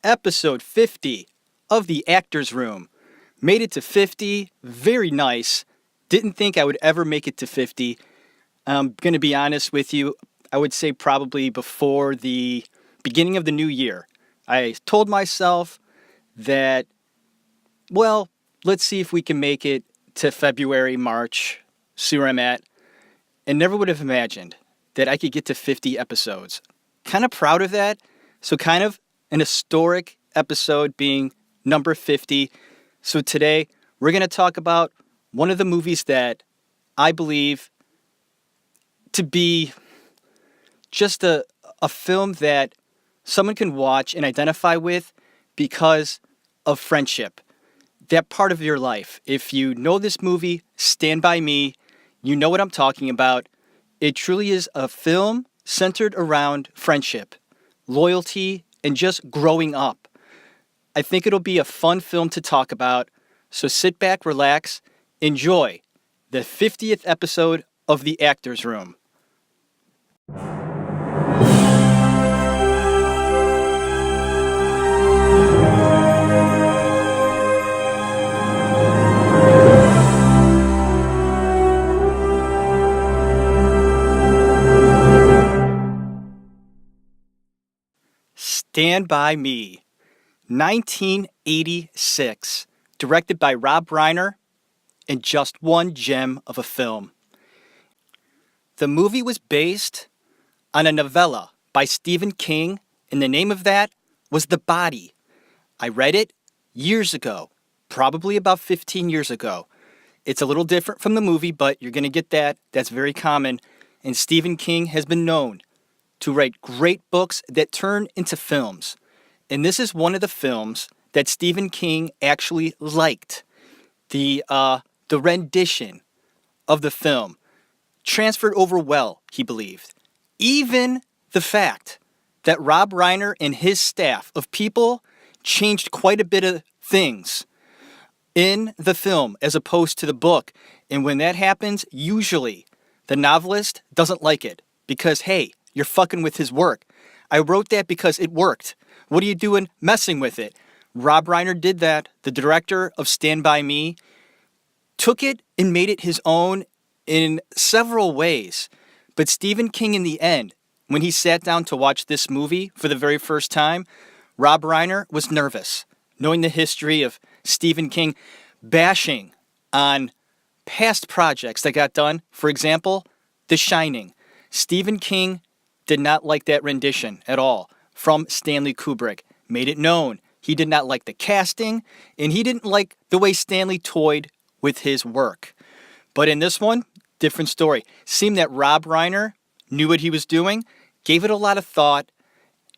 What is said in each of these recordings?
episode 50 of the Actors Room. Made it to 50, very nice. Didn't think I would ever make it to 50. I'm going to be honest with you, I would say probably before the beginning of the new year. I told myself that, well, let's see if we can make it to February, March, see where I'm at, and never would have imagined that I could get to 50 episodes. Kind of proud of that, so kind of an historic episode being number 50. So today, we're going to talk about one of the movies that I believe to be just a film that someone can watch and identify with because of friendship. That part of your life. If you know this movie, Stand By Me, you know what I'm talking about. It truly is a film centered around friendship, loyalty, and just growing up. I think it'll be a fun film to talk about, so sit back, relax, enjoy the 50th episode of The Actors Room. Stand By Me, 1986, directed by Rob Reiner, and just one gem of a film. The movie was based on a novella by Stephen King, and the name of that was The Body. I read it years ago, probably about 15 years ago. It's a little different from the movie, but you're going to get that. That's very common. And Stephen King has been known to write great books that turn into films. And this is one of the films that Stephen King actually liked. The rendition of the film transferred over well, he believed. Even the fact that Rob Reiner and his staff of people changed quite a bit of things in the film as opposed to the book. And when that happens, usually the novelist doesn't like it because, hey, you're fucking with his work. I wrote that because it worked. What are you doing messing with it? Rob Reiner did that. The director of Stand By Me took it and made it his own in several ways. But Stephen King, in the end, when he sat down to watch this movie for the very first time, Rob Reiner was nervous, knowing the history of Stephen King bashing on past projects that got done. For example, The Shining. Stephen King did not like that rendition at all from Stanley Kubrick. Made it known he did not like the casting, and he didn't like the way Stanley toyed with his work. But in this one, different story. Seemed that Rob Reiner knew what he was doing, gave it a lot of thought,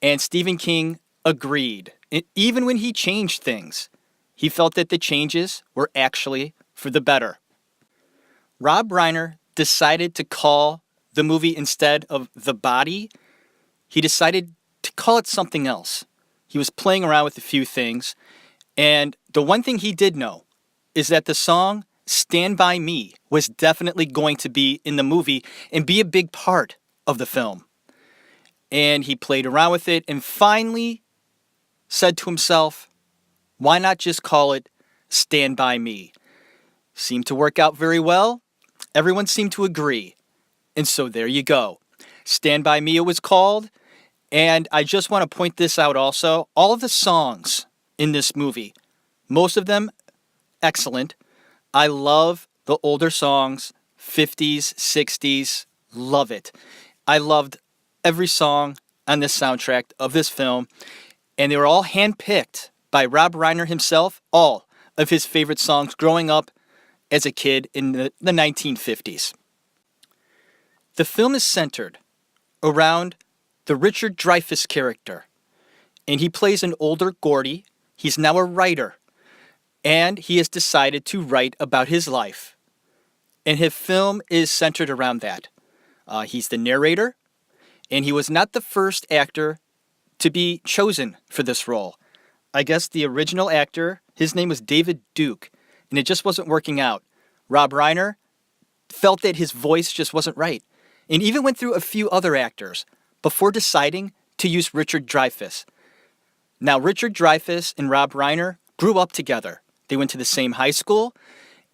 and Stephen King agreed. And even when he changed things, he felt that the changes were actually for the better. Rob Reiner decided to call the movie, instead of The Body, he decided to call it something else. He was playing around with a few things, and the one thing he did know is that the song Stand By Me was definitely going to be in the movie and be a big part of the film. And he played around with it and finally said to himself, why not just call it Stand By Me? Seemed to work out very well. Everyone seemed to agree. And so there you go. Stand By Me it was called. And I just want to point this out also. All of the songs in this movie, most of them excellent. I love the older songs, 50s, 60s, love it. I loved every song on this soundtrack of this film. And they were all handpicked by Rob Reiner himself, all of his favorite songs growing up as a kid in the 1950s. The film is centered around the Richard Dreyfuss character, and he plays an older Gordy. He's now a writer, and he has decided to write about his life. And his film is centered around that. He's the narrator, and he was not the first actor to be chosen for this role. I guess the original actor, his name was David Duke, and it just wasn't working out. Rob Reiner felt that his voice just wasn't right, and even went through a few other actors before deciding to use Richard Dreyfuss. Now, Richard Dreyfuss and Rob Reiner grew up together. They went to the same high school,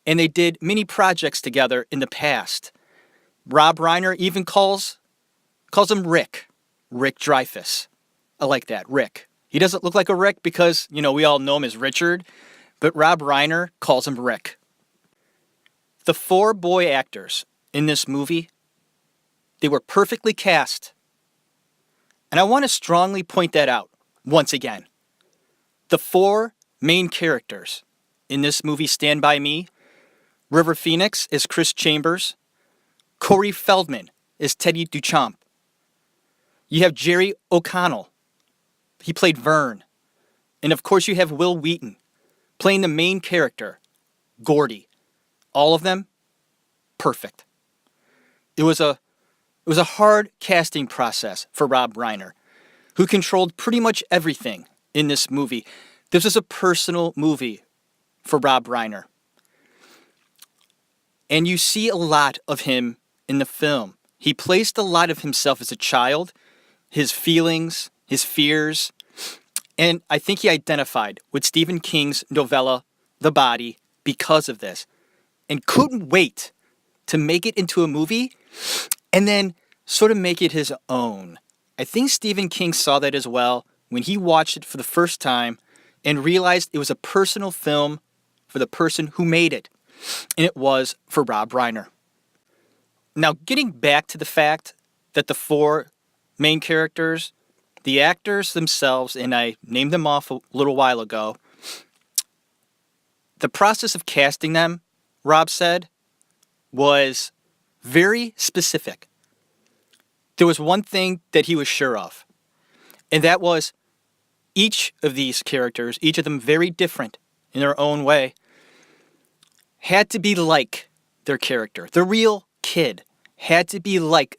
and they did many projects together in the past. Rob Reiner even calls him Rick Dreyfuss. I like that, Rick. He doesn't look like a Rick because, we all know him as Richard, but Rob Reiner calls him Rick. The 4 boy actors in this movie, they were perfectly cast. And I want to strongly point that out once again. The 4 main characters in this movie stand by me. River Phoenix is Chris Chambers. Cory Feldman is Teddy Duchamp. You have Jerry O'Connell. He played Vern. And of course you have Wil Weaton playing the main character, Gordy. All of them, perfect. It was a hard casting process for Rob Reiner, who controlled pretty much everything in this movie. This was a personal movie for Rob Reiner. And you see a lot of him in the film. He placed a lot of himself as a child, his feelings, his fears, and I think he identified with Stephen King's novella, The Body, because of this, and couldn't wait to make it into a movie and then sort of make it his own. I think Stephen King saw that as well when he watched it for the first time and realized it was a personal film for the person who made it, and it was for Rob Reiner. Now, getting back to the fact that the 4 main characters, the actors themselves, and I named them off a little while ago, the process of casting them, Rob said, was very specific. There was one thing that he was sure of, and that was each of these characters, each of them very different in their own way, had to be like their character. The real kid had to be like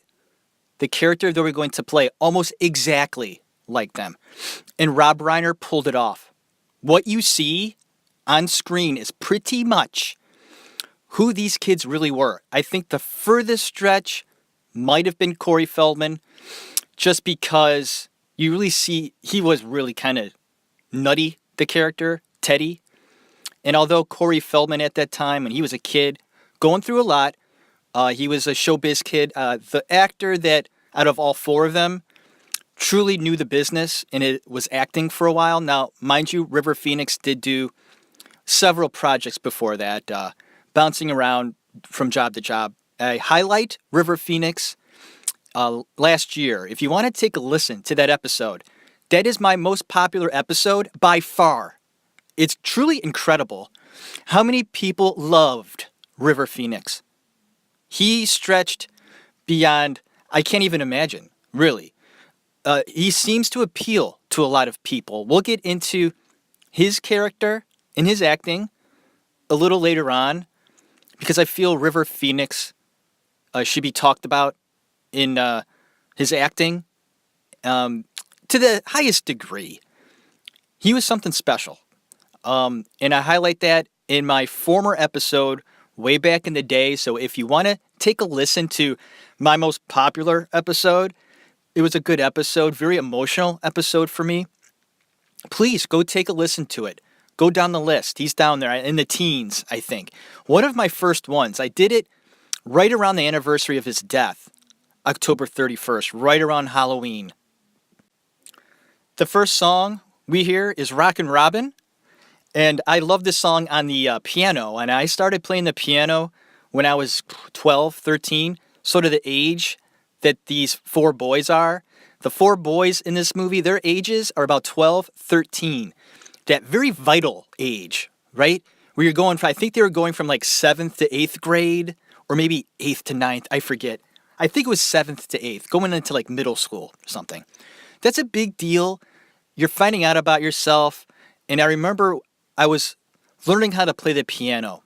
the character they were going to play, almost exactly like them. And Rob Reiner pulled it off. What you see on screen is pretty much who these kids really were. I think the furthest stretch might have been Cory Feldman, just because you really see he was really kind of nutty, the character, Teddy. And although Cory Feldman at that time, when he was a kid, going through a lot, he was a showbiz kid. The actor that, out of all 4 of them, truly knew the business and it was acting for a while. Now, mind you, River Phoenix did do several projects before that, bouncing around from job to job. I highlight River Phoenix last year. If you want to take a listen to that episode, that is my most popular episode by far. It's truly incredible how many people loved River Phoenix. He stretched beyond, I can't even imagine, really. He seems to appeal to a lot of people. We'll get into his character and his acting a little later on, because I feel River Phoenix should be talked about in his acting to the highest degree. He was something special. And I highlight that in my former episode way back in the day. So if you want to take a listen to my most popular episode, it was a good episode, very emotional episode for me. Please go take a listen to it. Go down the list. He's down there in the teens, I think. One of my first ones. I did it right around the anniversary of his death, October 31st, right around Halloween. The first song we hear is Rockin' Robin. And I love this song on the piano. And I started playing the piano when I was 12, 13, sort of the age that these 4 boys are. The 4 boys in this movie, their ages are about 12, 13. That very vital age, right? Where you're going from, I think they were going from like 7th to 8th grade, or maybe 8th to 9th, I forget. I think it was 7th to 8th, going into like middle school or something. That's a big deal. You're finding out about yourself. And I remember I was learning how to play the piano.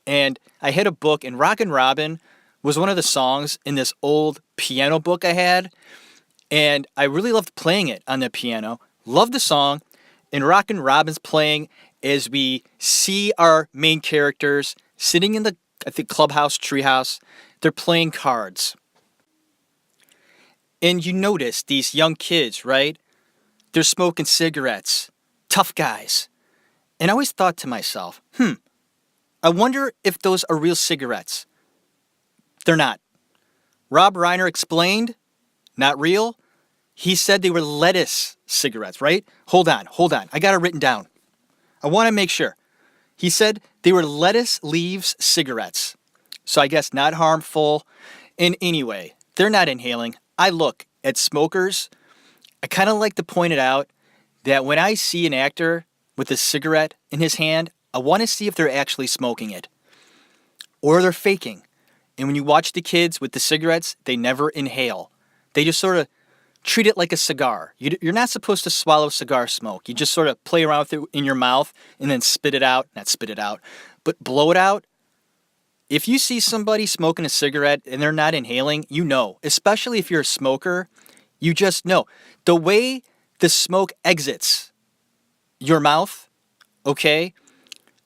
And I had a book, and Rockin' Robin was one of the songs in this old piano book I had. And I really loved playing it on the piano. Loved the song. And Rockin' Robin's playing as we see our main characters sitting in the, I think, clubhouse, treehouse. They're playing cards. And you notice these young kids, right? they're smoking cigarettes. Tough guys. And I always thought to myself, I wonder if those are real cigarettes. They're not. Rob Reiner explained, not real. He said they were lettuce cigarettes, right? Hold on. I got it written down. I want to make sure. He said they were lettuce leaves cigarettes. So I guess not harmful. And anyway, they're not inhaling. I look at smokers. I kind of like to point it out that when I see an actor with a cigarette in his hand, I want to see if they're actually smoking it or they're faking. And when you watch the kids with the cigarettes, they never inhale. They just sort of treat it like a cigar. You're not supposed to swallow cigar smoke. You just sort of play around with it in your mouth and then spit it out. Not spit it out, but blow it out. If you see somebody smoking a cigarette and they're not inhaling, you know. Especially if you're a smoker, you just know. The way the smoke exits your mouth, okay,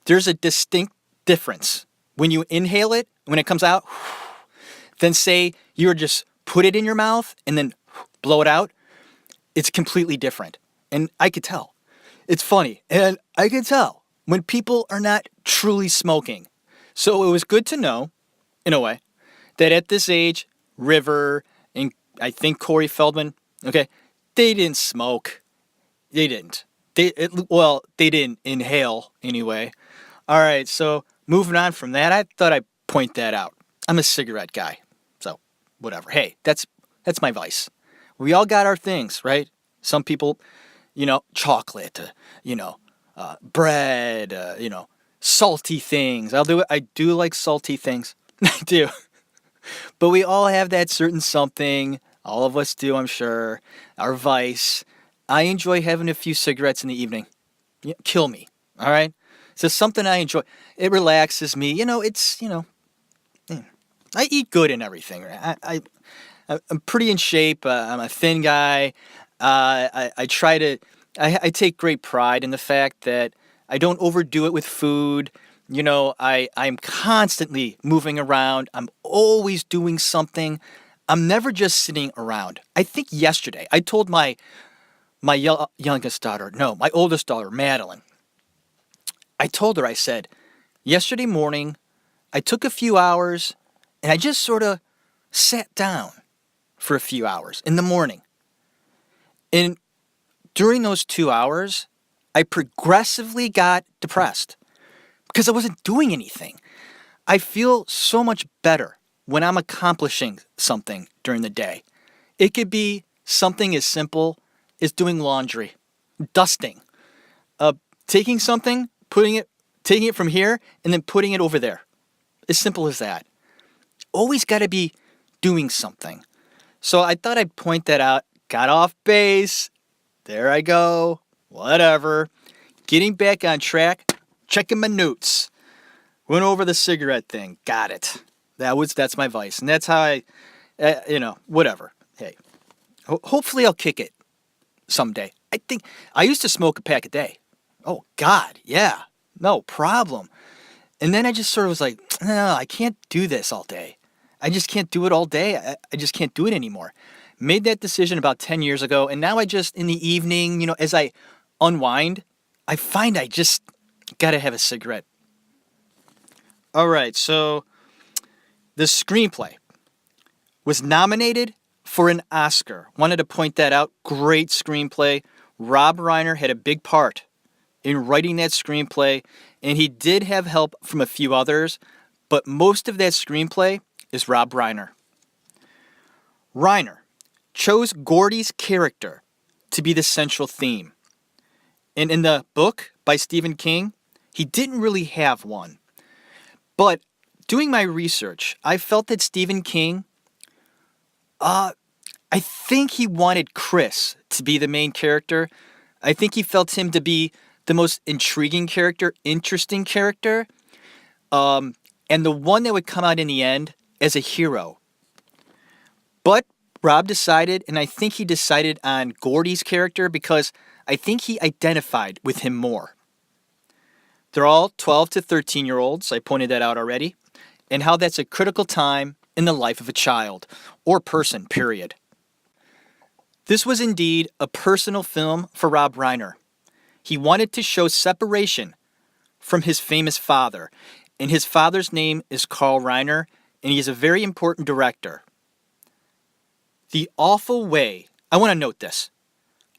there's a distinct difference. When you inhale it, when it comes out, then say you're just put it in your mouth and then blow it out, it's completely different. And I could tell. It's funny. And I could tell when people are not truly smoking. So it was good to know, in a way, that at this age, River and I think Cory Feldman, okay, they didn't smoke. They didn't. They didn't inhale anyway. All right, so moving on from that, I thought I'd point that out. I'm a cigarette guy, so whatever. Hey, that's my vice. We all got our things, right? Some people, chocolate, bread, salty things. I do like salty things. I do. But we all have that certain something. All of us do, I'm sure. Our vice. I enjoy having a few cigarettes in the evening. Kill me, all right? So something I enjoy. It relaxes me. I eat good and everything. I'm pretty in shape. I'm a thin guy. I take great pride in the fact that I don't overdo it with food. I'm constantly moving around. I'm always doing something. I'm never just sitting around. I think yesterday I told my oldest daughter, Madeline. I told her, I said, yesterday morning, I took a few hours and I just sort of sat down for a few hours in the morning. And during those 2 hours, I progressively got depressed because I wasn't doing anything. I feel so much better when I'm accomplishing something during the day. It could be something as simple as doing laundry, dusting, taking something, taking it from here and then putting it over there. As simple as that. Always got to be doing something. So I thought I'd point that out. Got off base. There I go. Whatever. Getting back on track. Checking my notes. Went over the cigarette thing. Got it. That's my vice. And that's how I, whatever. Hey, hopefully I'll kick it someday. I think I used to smoke a pack a day. Oh, God. Yeah. No problem. And then I just sort of was like, no, I can't do this all day. I just can't do it all day. I just can't do it anymore. Made that decision about 10 years ago. And now I just, in the evening, as I unwind, I find I just got to have a cigarette. All right. So the screenplay was nominated for an Oscar. Wanted to point that out. Great screenplay. Rob Reiner had a big part in writing that screenplay. And he did have help from a few others. But most of that screenplay is Rob Reiner. Reiner chose Gordy's character to be the central theme. And in the book by Stephen King, he didn't really have one. But doing my research, I felt that Stephen King, I think he wanted Chris to be the main character. I think he felt him to be the most intriguing character, interesting character, and the one that would come out in the end as a hero. But Rob decided, and I think he decided on Gordy's character because I think he identified with him more. They're all 12 to 13-year-olds, I pointed that out already, and how that's a critical time in the life of a child, or person, period. This was indeed a personal film for Rob Reiner. He wanted to show separation from his famous father, and his father's name is Carl Reiner, and he is a very important director. The awful way, I want to note this.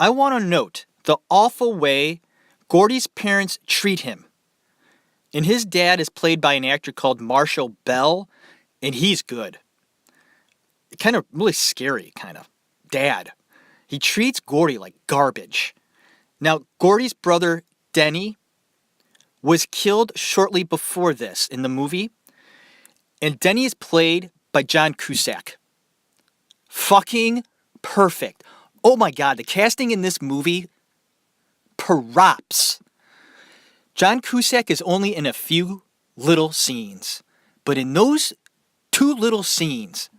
I want to note the awful way Gordy's parents treat him. And his dad is played by an actor called Marshall Bell, and he's good. Kind of really scary, kind of. Dad. He treats Gordy like garbage. Now, Gordy's brother, Denny, was killed shortly before this in the movie, and Denny is played by John Cusack. Fucking perfect. Oh my God, the casting in this movie, props. John Cusack is only in a few little scenes, but in those 2 little scenes,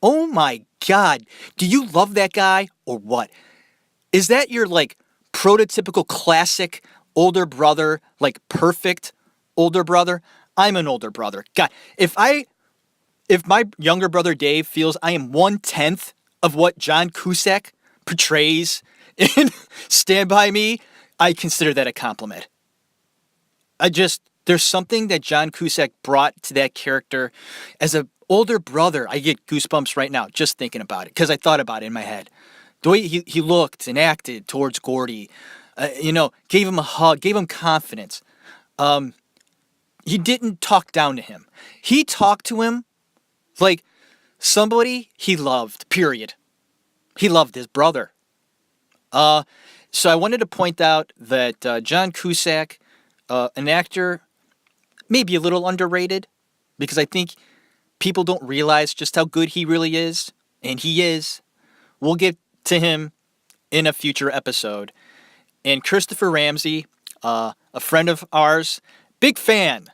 oh my God, do you love that guy or what? Is that your like prototypical classic older brother, like perfect older brother? I'm an older brother. God, if my younger brother Dave feels I am 1/10 of what John Cusack portrays in Stand By Me, I consider that a compliment. There's something that John Cusack brought to that character as an older brother. I get goosebumps right now just thinking about it because I thought about it in my head. The way he looked and acted towards Gordy, gave him a hug, gave him confidence. He didn't talk down to him. He talked to him like somebody he loved, period. He loved his brother. So I wanted to point out that John Cusack, an actor, maybe a little underrated, because I think people don't realize just how good he really is, and he is. We'll get to him in a future episode. And Christopher Ramsey, a friend of ours, big fan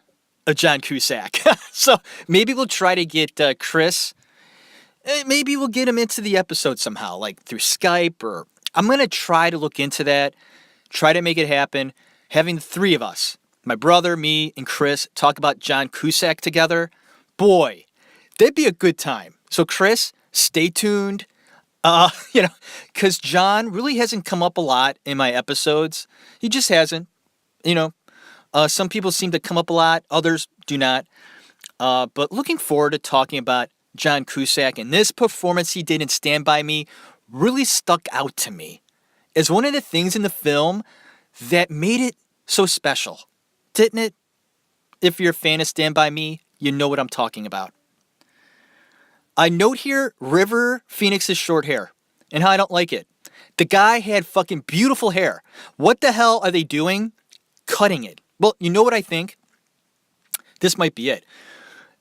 of John Cusack. So maybe we'll try to get Chris. Maybe we'll get him into the episode somehow, like through Skype, or I'm going to try to look into that, try to make it happen. Having the 3 of us, my brother, me, and Chris, talk about John Cusack together, boy, that'd be a good time. So Chris, stay tuned. Because John really hasn't come up a lot in my episodes. He just hasn't. Some people seem to come up a lot, others do not. But looking forward to talking about John Cusack, and this performance he did in Stand By Me really stuck out to me as one of the things in the film that made it so special, didn't it? If you're a fan of Stand By Me, you know what I'm talking about. I note here River Phoenix's short hair and how I don't like it. The guy had fucking beautiful hair. What the hell are they doing? Cutting it. Well, you know what I think? This might be it.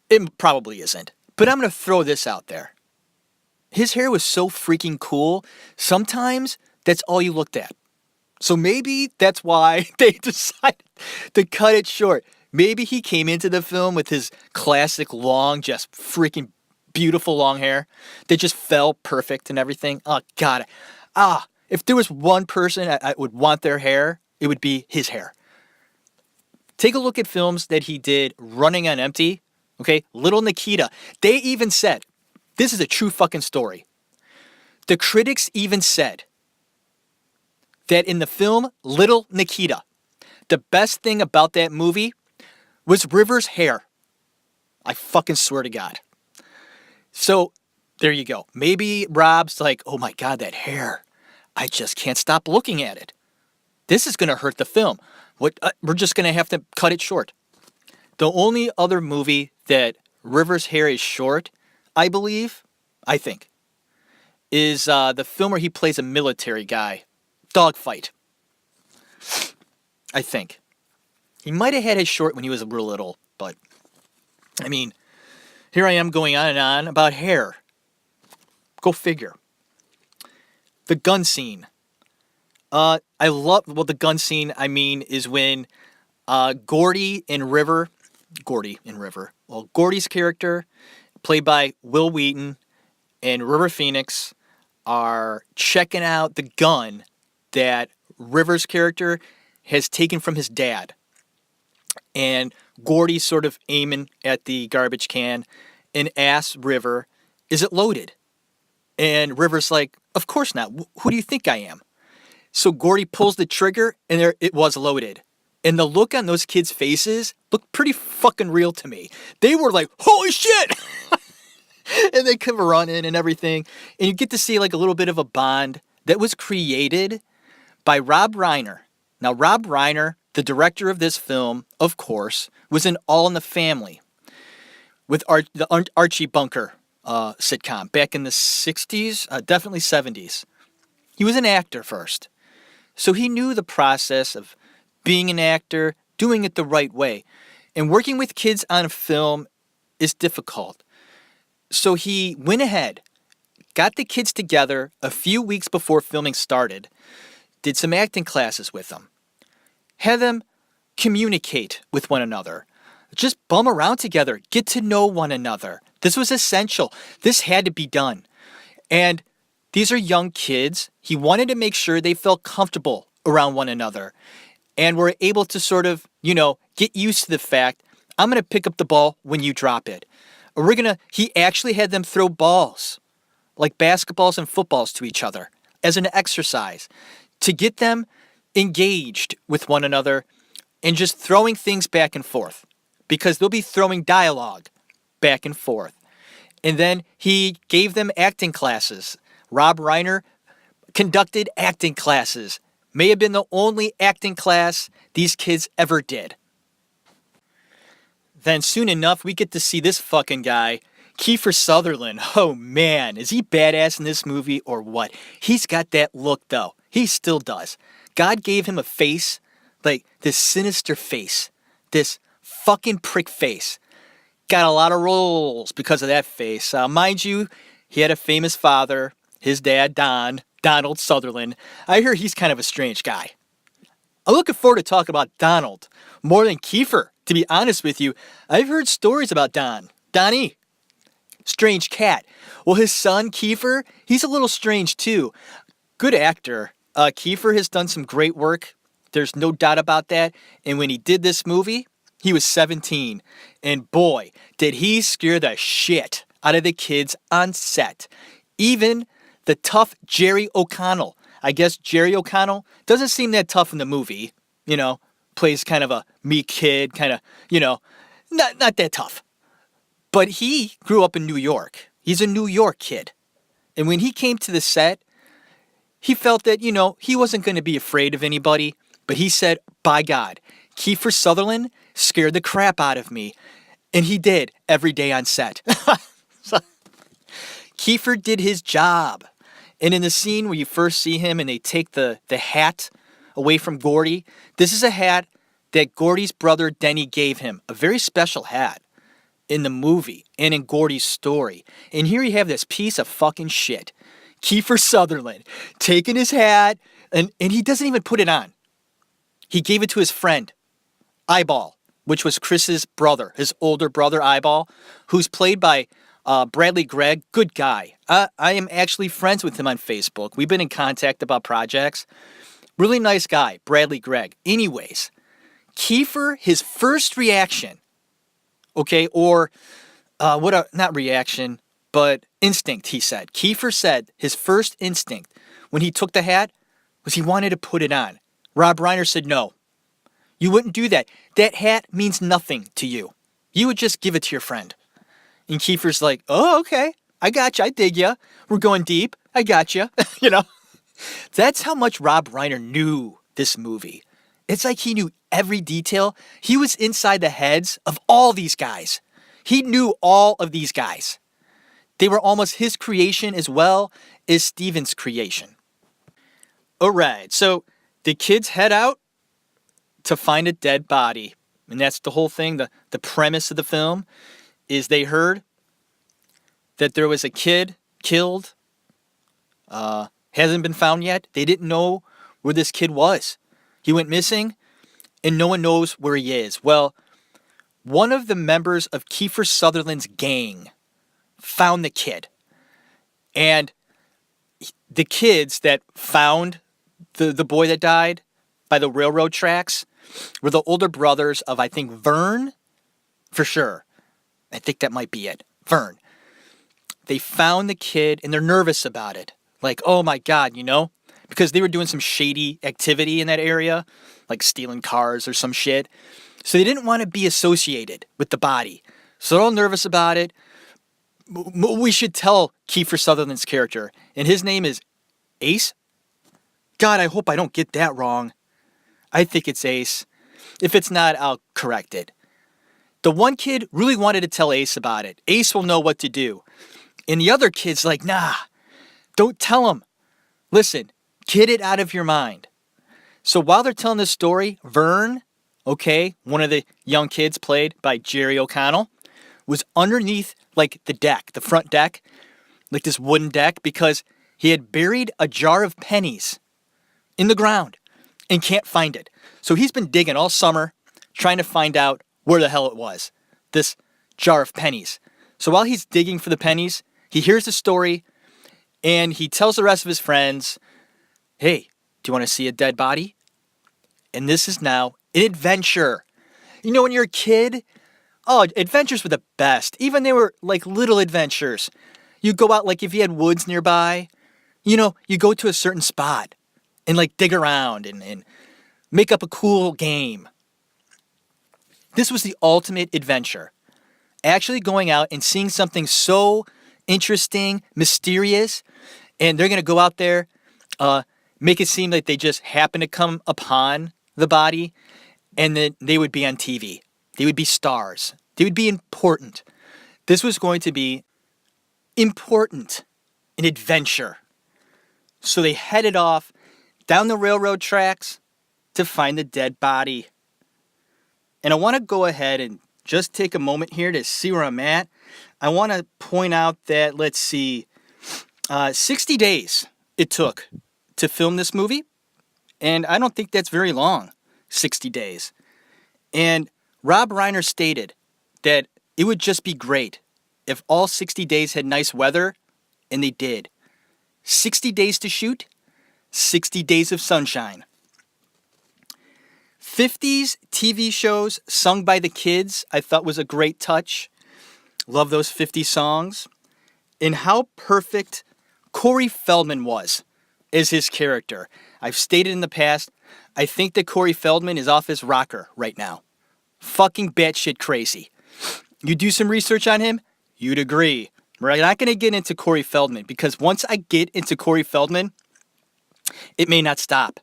It probably isn't. But I'm going to throw this out there. His hair was so freaking cool. Sometimes that's all you looked at. So maybe that's why they decided to cut it short. Maybe he came into the film with his classic long, just freaking beautiful long hair that just fell perfect and everything. Oh, God. If there was one person I would want their hair, it would be his hair. Take a look at films that he did running on empty. Okay, Little Nikita. They even said, this is a true fucking story. The critics even said that in the film Little Nikita, the best thing about that movie was River's hair. I fucking swear to God. So, there you go. Maybe Rob's like, oh my God, that hair. I just can't stop looking at it. This is going to hurt the film. We're just going to have to cut it short. The only other movie that River's hair is short, I think, is the film where he plays a military guy. Dogfight. I think. He might have had his short when he was real little, but, I mean, here I am going on and on about hair. Go figure. The gun scene. The gun scene, is when Gordy's character, played by Wil Weaton, and River Phoenix are checking out the gun that River's character has taken from his dad. And Gordy's sort of aiming at the garbage can and asks River, is it loaded? And River's like, of course not. Who do you think I am? So Gordy pulls the trigger, and there it was loaded. And the look on those kids' faces looked pretty fucking real to me. They were like, holy shit! And they come running and everything. And you get to see like a little bit of a bond that was created by Rob Reiner. Now, Rob Reiner, the director of this film, of course, was in All in the Family with the Archie Bunker sitcom back in the 60s, definitely 70s. He was an actor first. So he knew the process of being an actor, doing it the right way. And working with kids on a film is difficult. So he went ahead, got the kids together a few weeks before filming started, did some acting classes with them, had them communicate with one another, just bum around together, get to know one another. This was essential. This had to be done. And these are young kids. He wanted to make sure they felt comfortable around one another and were able to sort of, get used to the fact, I'm going to pick up the ball when you drop it. He actually had them throw balls, like basketballs and footballs to each other as an exercise to get them engaged with one another and just throwing things back and forth because they'll be throwing dialogue back and forth. And then he gave them acting classes. Rob Reiner conducted acting classes. May have been the only acting class these kids ever did. Then soon enough, we get to see this fucking guy, Kiefer Sutherland. Oh man, is he badass in this movie or what? He's got that look though. He still does. God gave him a face, like this sinister face, this fucking prick face. Got a lot of roles because of that face. Mind you, he had a famous father, his dad, Donald Sutherland. I hear he's kind of a strange guy. I'm looking forward to talking about Donald more than Kiefer. To be honest with you, I've heard stories about Donnie. Strange cat. Well, his son, Kiefer, he's a little strange too. Good actor. Kiefer has done some great work. There's no doubt about that. And when he did this movie, he was 17. And boy, did he scare the shit out of the kids on set. Even the tough Jerry O'Connell. I guess Jerry O'Connell doesn't seem that tough in the movie. Plays kind of a meek kid, kind of, not that tough. But he grew up in New York. He's a New York kid. And when he came to the set, he felt that, he wasn't going to be afraid of anybody. But he said, by God, Kiefer Sutherland scared the crap out of me. And he did every day on set. So, Kiefer did his job. And in the scene where you first see him and they take the hat away from Gordy, this is a hat that Gordy's brother Denny gave him. A very special hat in the movie and in Gordy's story. And here you have this piece of fucking shit. Kiefer Sutherland taking his hat and he doesn't even put it on. He gave it to his friend, Eyeball, which was Chris's brother, his older brother Eyeball, who's played by Bradley Gregg. Good guy. I am actually friends with him on Facebook. We've been in contact about projects. Really nice guy, Bradley Gregg. Anyways, Kiefer, his first reaction, not reaction, but instinct, he said. Kiefer said his first instinct when he took the hat was he wanted to put it on. Rob Reiner said, no, you wouldn't do that. That hat means nothing to you. You would just give it to your friend. And Kiefer's like, oh, okay, I got you. I dig you. We're going deep. I got you. That's how much Rob Reiner knew this movie. It's like he knew every detail. He was inside the heads of all these guys. He knew all of these guys. They were almost his creation as well as Steven's creation. All right, so the kids head out to find a dead body. And that's the whole thing. The premise of the film is they heard that there was a kid killed. Hasn't been found yet. They didn't know where this kid was. He went missing, and no one knows where he is. Well, one of the members of Kiefer Sutherland's gang found the kid. And the kids that found the boy that died by the railroad tracks were the older brothers of, I think, Vern, for sure. I think that might be it. Vern. they found the kid and they're nervous about it. Like, oh my God, because they were doing some shady activity in that area, like stealing cars or some shit. So they didn't want to be associated with the body. So they're all nervous about it. We should tell Kiefer Sutherland's character, and his name is Ace. God, I hope I don't get that wrong. I think it's Ace. If it's not, I'll correct it. The one kid really wanted to tell Ace about it. Ace will know what to do. And the other kid's like, nah, don't tell him. Listen, get it out of your mind. So while they're telling this story, Vern, one of the young kids played by Jerry O'Connell, was underneath like the deck, the front deck, like this wooden deck, because he had buried a jar of pennies in the ground and can't find it. So he's been digging all summer trying to find out where the hell it was, this jar of pennies. So while he's digging for the pennies, he hears the story and he tells the rest of his friends, hey, do you want to see a dead body? And this is now an adventure. When you're a kid, adventures were the best. Even they were like little adventures. You go out, like if you had woods nearby, you go to a certain spot and like dig around and make up a cool game. This was the ultimate adventure. Actually going out and seeing something so interesting, mysterious, and they're going to go out there, make it seem like they just happen to come upon the body, and then they would be on TV. They would be stars. They would be important. This was going to be important, an adventure. So they headed off down the railroad tracks to find the dead body. And I want to go ahead and just take a moment here to see where I'm at. I want to point out that, 60 days it took to film this movie. And I don't think that's very long, 60 days. And Rob Reiner stated that it would just be great if all 60 days had nice weather, and they did. 60 days to shoot, 60 days of sunshine. 50s TV shows sung by the kids, I thought was a great touch. Love those 50 songs. And how perfect Corey Feldman was as his character. I've stated in the past, I think that Corey Feldman is off his rocker right now. Fucking batshit crazy. You do some research on him, you'd agree. We're not going to get into Corey Feldman, because once I get into Corey Feldman, it may not stop.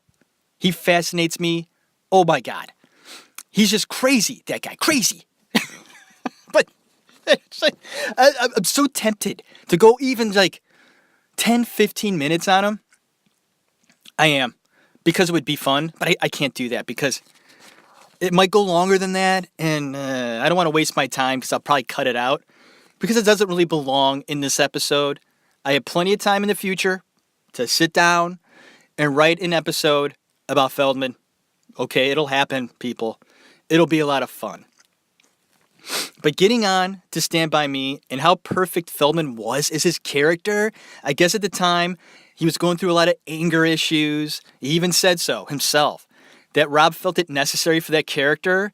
He fascinates me. Oh my God. He's just crazy, that guy. Crazy. But I'm so tempted to go even 10, 15 minutes on him. I am. Because it would be fun. But I can't do that because it might go longer than that. And I don't want to waste my time because I'll probably cut it out. Because it doesn't really belong in this episode. I have plenty of time in the future to sit down and write an episode about Feldman. Okay, it'll happen, people. It'll be a lot of fun. But getting on to Stand By Me and how perfect Feldman was as his character, I guess at the time, he was going through a lot of anger issues. He even said so himself, that Rob felt it necessary for that character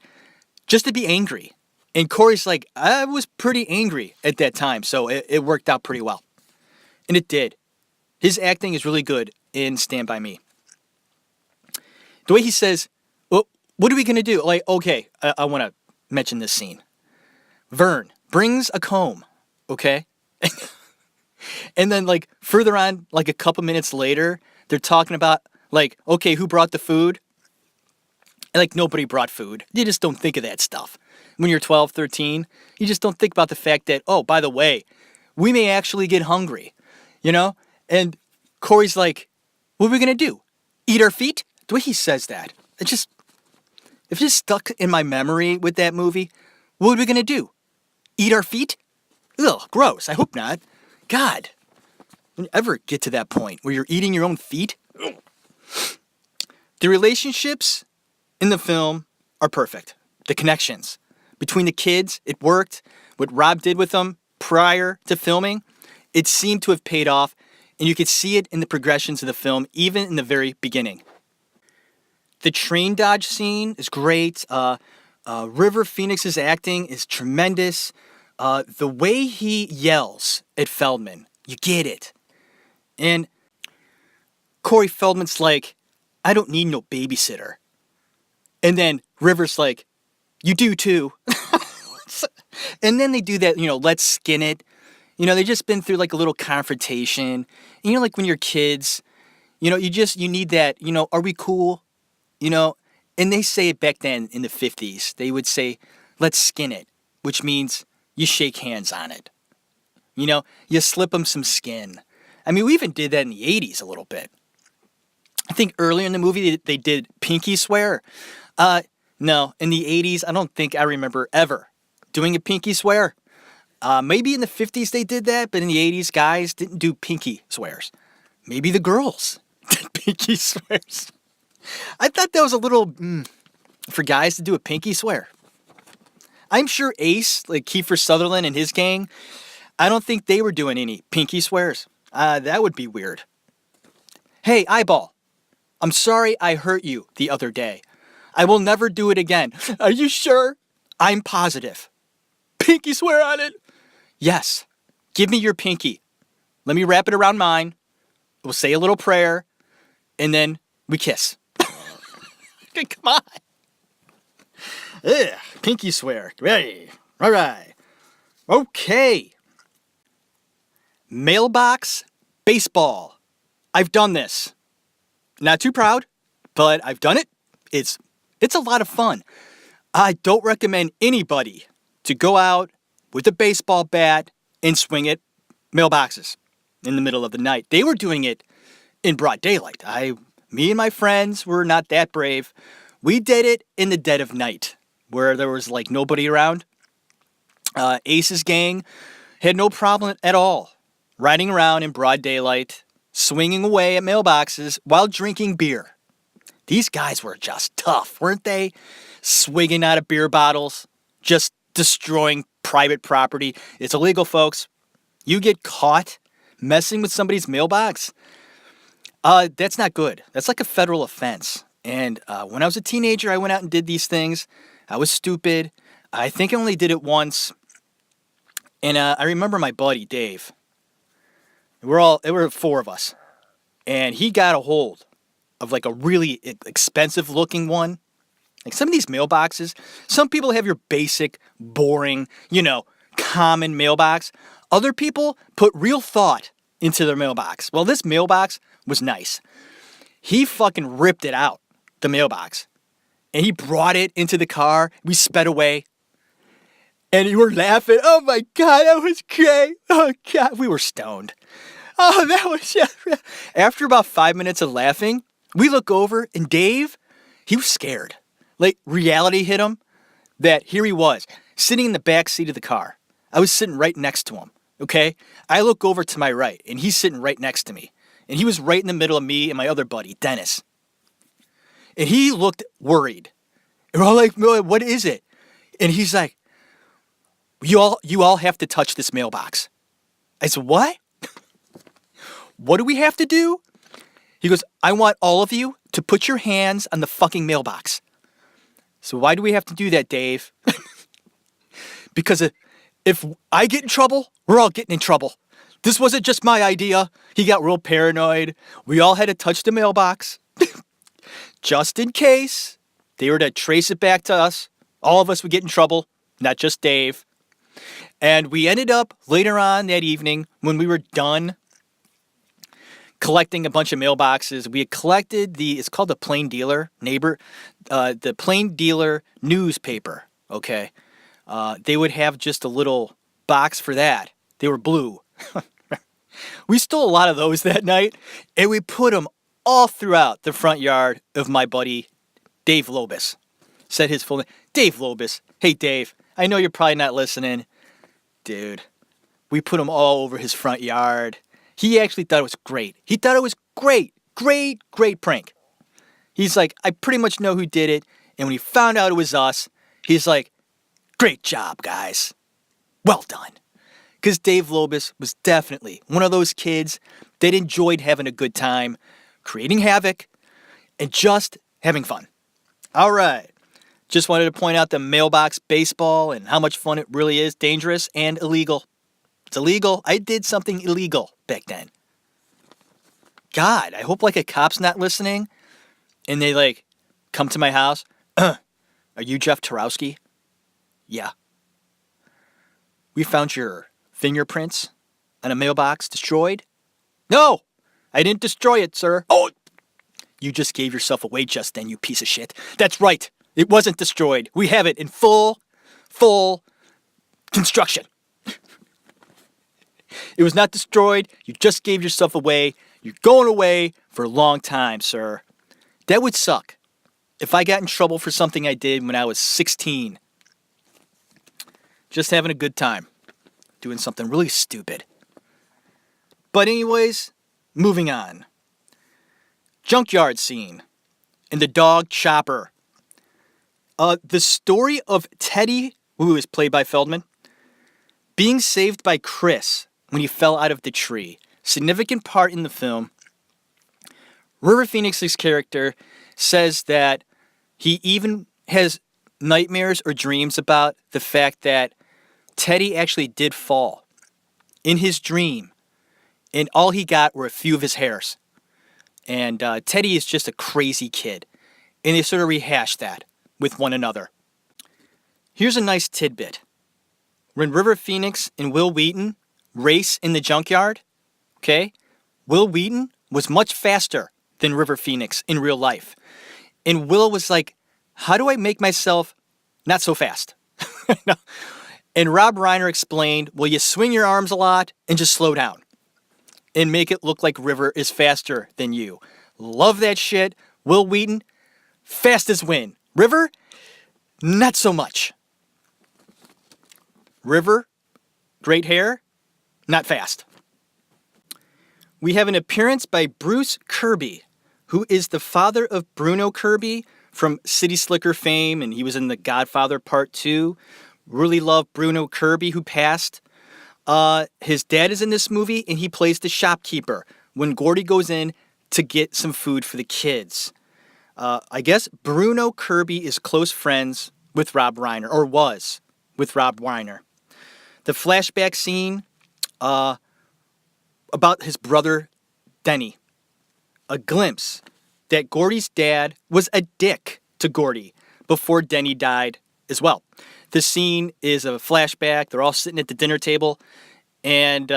just to be angry. And Cory's like, I was pretty angry at that time, so it worked out pretty well. And it did. His acting is really good in Stand By Me. The way he says, well, what are we going to do? Okay, I want to mention this scene. Vern brings a comb, okay? And then, further on, a couple minutes later, they're talking about, okay, who brought the food? And, nobody brought food. You just don't think of that stuff. When you're 12, 13, you just don't think about the fact that, oh, by the way, we may actually get hungry, And Cory's like, what are we going to do? Eat our feet? The way he says that, it just stuck in my memory with that movie. What are we going to do? Eat our feet? Ugh, gross. I hope not. God, when you ever get to that point where you're eating your own feet? Ugh. The relationships in the film are perfect. The connections between the kids, it worked. What Rob did with them prior to filming, it seemed to have paid off, and you could see it in the progressions of the film, even in the very beginning. The train dodge scene is great. River Phoenix's acting is tremendous. The way he yells at Feldman, you get it. And Corey Feldman's like, I don't need no babysitter. And then River's like, you do too. And then they do that, let's skin it. They just been through like a little confrontation. Like when you're kids, you need that, are we cool? And they say it back then in the 50s. They would say, let's skin it, which means you shake hands on it. You slip them some skin. I mean, we even did that in the 80s a little bit. I think earlier in the movie they did pinky swear. No, in the 80s, I don't think I remember ever doing a pinky swear. Maybe in the 50s they did that, but in the 80s, guys didn't do pinky swears. Maybe the girls did pinky swears. I thought that was a little for guys to do a pinky swear. I'm sure Ace, like Kiefer Sutherland and his gang, I don't think they were doing any pinky swears. That would be weird. Hey, Eyeball, I'm sorry I hurt you the other day. I will never do it again. Are you sure? I'm positive. Pinky swear on it? Yes. Give me your pinky. Let me wrap it around mine. We'll say a little prayer. And then we kiss. Come on. Ugh, pinky swear. Ready. All right. Okay. Mailbox baseball. I've done this. Not too proud, but I've done it. It's a lot of fun. I don't recommend anybody to go out with a baseball bat and swing at mailboxes in the middle of the night. They were doing it in broad daylight. Me and my friends were not that brave. We did it in the dead of night where there was like nobody around. Ace's gang had no problem at all riding around in broad daylight, swinging away at mailboxes while drinking beer. These guys were just tough, weren't they? Swigging out of beer bottles, just destroying private property. It's illegal, folks. You get caught messing with somebody's mailbox, that's not good. That's like a federal offense. And when I was a teenager, I went out and did these things. I was stupid. I think I only did it once. And I remember my buddy, Dave. There were four of us. And he got a hold of like a really expensive looking one. Like some of these mailboxes, some people have your basic, boring, common mailbox. Other people put real thought into their mailbox. Well, this mailbox was nice. He fucking ripped it out, the mailbox. And he brought it into the car. We sped away. And you were laughing. Oh my God, that was great. Oh God, we were stoned. Oh, that was... After about 5 minutes of laughing, we look over and Dave, he was scared. Like reality hit him that here he was sitting in the back seat of the car. I was sitting right next to him. Okay. I look over to my right and he's sitting right next to me. And he was right in the middle of me and my other buddy, Dennis. And he looked worried. And we're all like, what is it? And he's like, you all have to touch this mailbox. I said, what? What do we have to do? He goes, I want all of you to put your hands on the fucking mailbox. So why do we have to do that, Dave? Because if I get in trouble, we're all getting in trouble. This wasn't just my idea. He got real paranoid. We all had to touch the mailbox. Just in case they were to trace it back to us. All of us would get in trouble, not just Dave. And we ended up later on that evening when we were done collecting a bunch of mailboxes. We had collected it's called the Plain Dealer the Plain Dealer newspaper. Okay. They would have just a little box for that. They were blue. We stole a lot of those that night and we put them all throughout the front yard of my buddy, Dave Lobus. Said his full name. Dave Lobus. Hey, Dave, I know you're probably not listening. Dude, we put them all over his front yard. He actually thought it was great. He thought it was great. Great, great prank. He's like, I pretty much know who did it. And when he found out it was us, he's like, great job, guys. Well done. Because Dave Lobus was definitely one of those kids that enjoyed having a good time, creating havoc, and just having fun. All right. Just wanted to point out the mailbox baseball and how much fun it really is, dangerous and illegal. It's illegal. I did something illegal back then. God, I hope like a cop's not listening and they like come to my house. Are you Jeff Tarowski? Yeah. We found your fingerprints on a mailbox destroyed. No, I didn't destroy it, sir. Oh, you just gave yourself away just then, you piece of shit. That's right. It wasn't destroyed. We have it in full construction. It was not destroyed. You just gave yourself away. You're going away for a long time, sir. That would suck if I got in trouble for something I did when I was 16. Just having a good time. Doing something really stupid. But anyways, moving on. Junkyard scene. And the dog Chopper. The story of Teddy, who is played by Feldman, being saved by Chris when he fell out of the tree. Significant part in the film. River Phoenix's character says that he even has nightmares or dreams about the fact that Teddy actually did fall in his dream, and all he got were a few of his hairs. And Teddy is just a crazy kid, and they sort of rehash that with one another. Here's a nice tidbit. When River Phoenix and Wil Weaton race in the junkyard, okay, Wil Weaton was much faster than River Phoenix in real life. And Will was like, how do I make myself not so fast? No. And Rob Reiner explained, well, you swing your arms a lot and just slow down and make it look like River is faster than you. Love that shit. Wil Weaton, fast as wind. River, not so much. River, great hair, not fast. We have an appearance by Bruce Kirby, who is the father of Bruno Kirby from City Slicker fame, and he was in The Godfather Part 2. Really love Bruno Kirby, who passed. His dad is in this movie, and he plays the shopkeeper when Gordy goes in to get some food for the kids. I guess Bruno Kirby is close friends with Rob Reiner, or was with Rob Reiner. The flashback scene about his brother Denny. A glimpse that Gordy's dad was a dick to Gordy before Denny died as well. The scene is a flashback. They're all sitting at the dinner table, and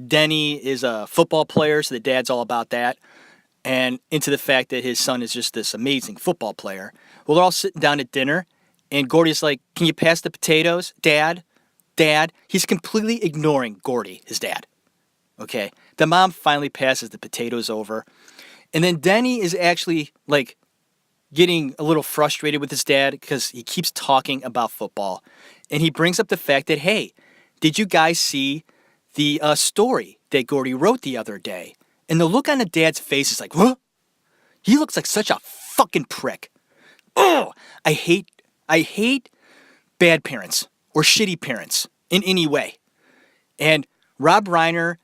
Denny is a football player, so the dad's all about that, and into the fact that his son is just this amazing football player. Well, they're all sitting down at dinner, and Gordy's like, can you pass the potatoes, Dad? Dad? He's completely ignoring Gordy, his dad. Okay, the mom finally passes the potatoes over, and then Denny is actually like getting a little frustrated with his dad because he keeps talking about football, and he brings up the fact that, hey, did you guys see the story that Gordy wrote the other day? And the look on the dad's face is like, huh? He looks like such a fucking prick. Oh, I hate bad parents or shitty parents in any way. And Rob Reiner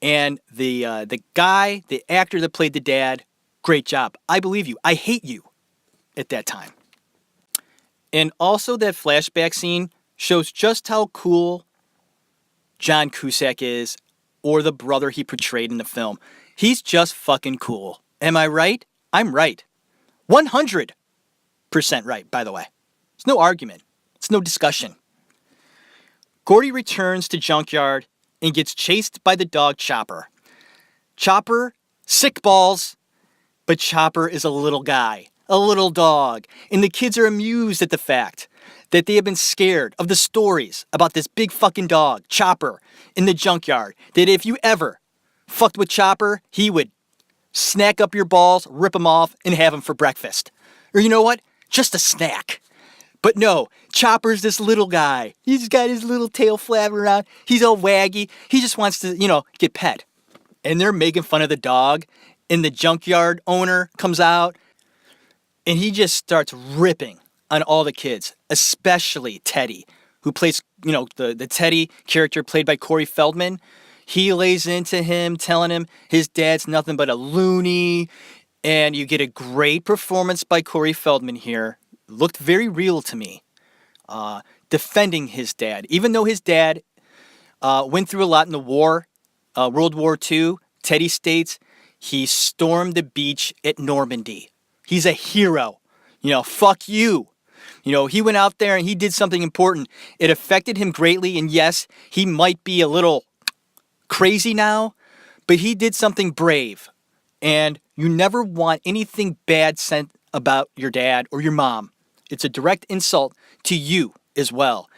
and the actor that played the dad, great job. I believe you. I hate you at that time. And also that flashback scene shows just how cool John Cusack is, or the brother he portrayed in the film. He's just fucking cool. Am I right? I'm right. 100% right, by the way. It's no argument. It's no discussion. Gordy returns to Junkyard and gets chased by the dog Chopper. Chopper, sick balls, but Chopper is a little guy, a little dog, and the kids are amused at the fact that they have been scared of the stories about this big fucking dog, Chopper, in the junkyard, that if you ever fucked with Chopper, he would snack up your balls, rip them off, and have them for breakfast. Or you know what? Just a snack. But no, Chopper's this little guy. He's got his little tail flapping around. He's all waggy. He just wants to, get pet. And they're making fun of the dog. And the junkyard owner comes out. And he just starts ripping on all the kids. Especially Teddy, who plays, the Teddy character played by Corey Feldman. He lays into him, telling him his dad's nothing but a loony. And you get a great performance by Corey Feldman here. looked very real to me. Defending his dad. Even though his dad went through a lot in the war, World War II, Teddy states he stormed the beach at Normandy. He's a hero. Fuck you. He went out there and he did something important. It affected him greatly, and yes, he might be a little crazy now, but he did something brave. And you never want anything bad said about your dad or your mom. It's a direct insult to you as well.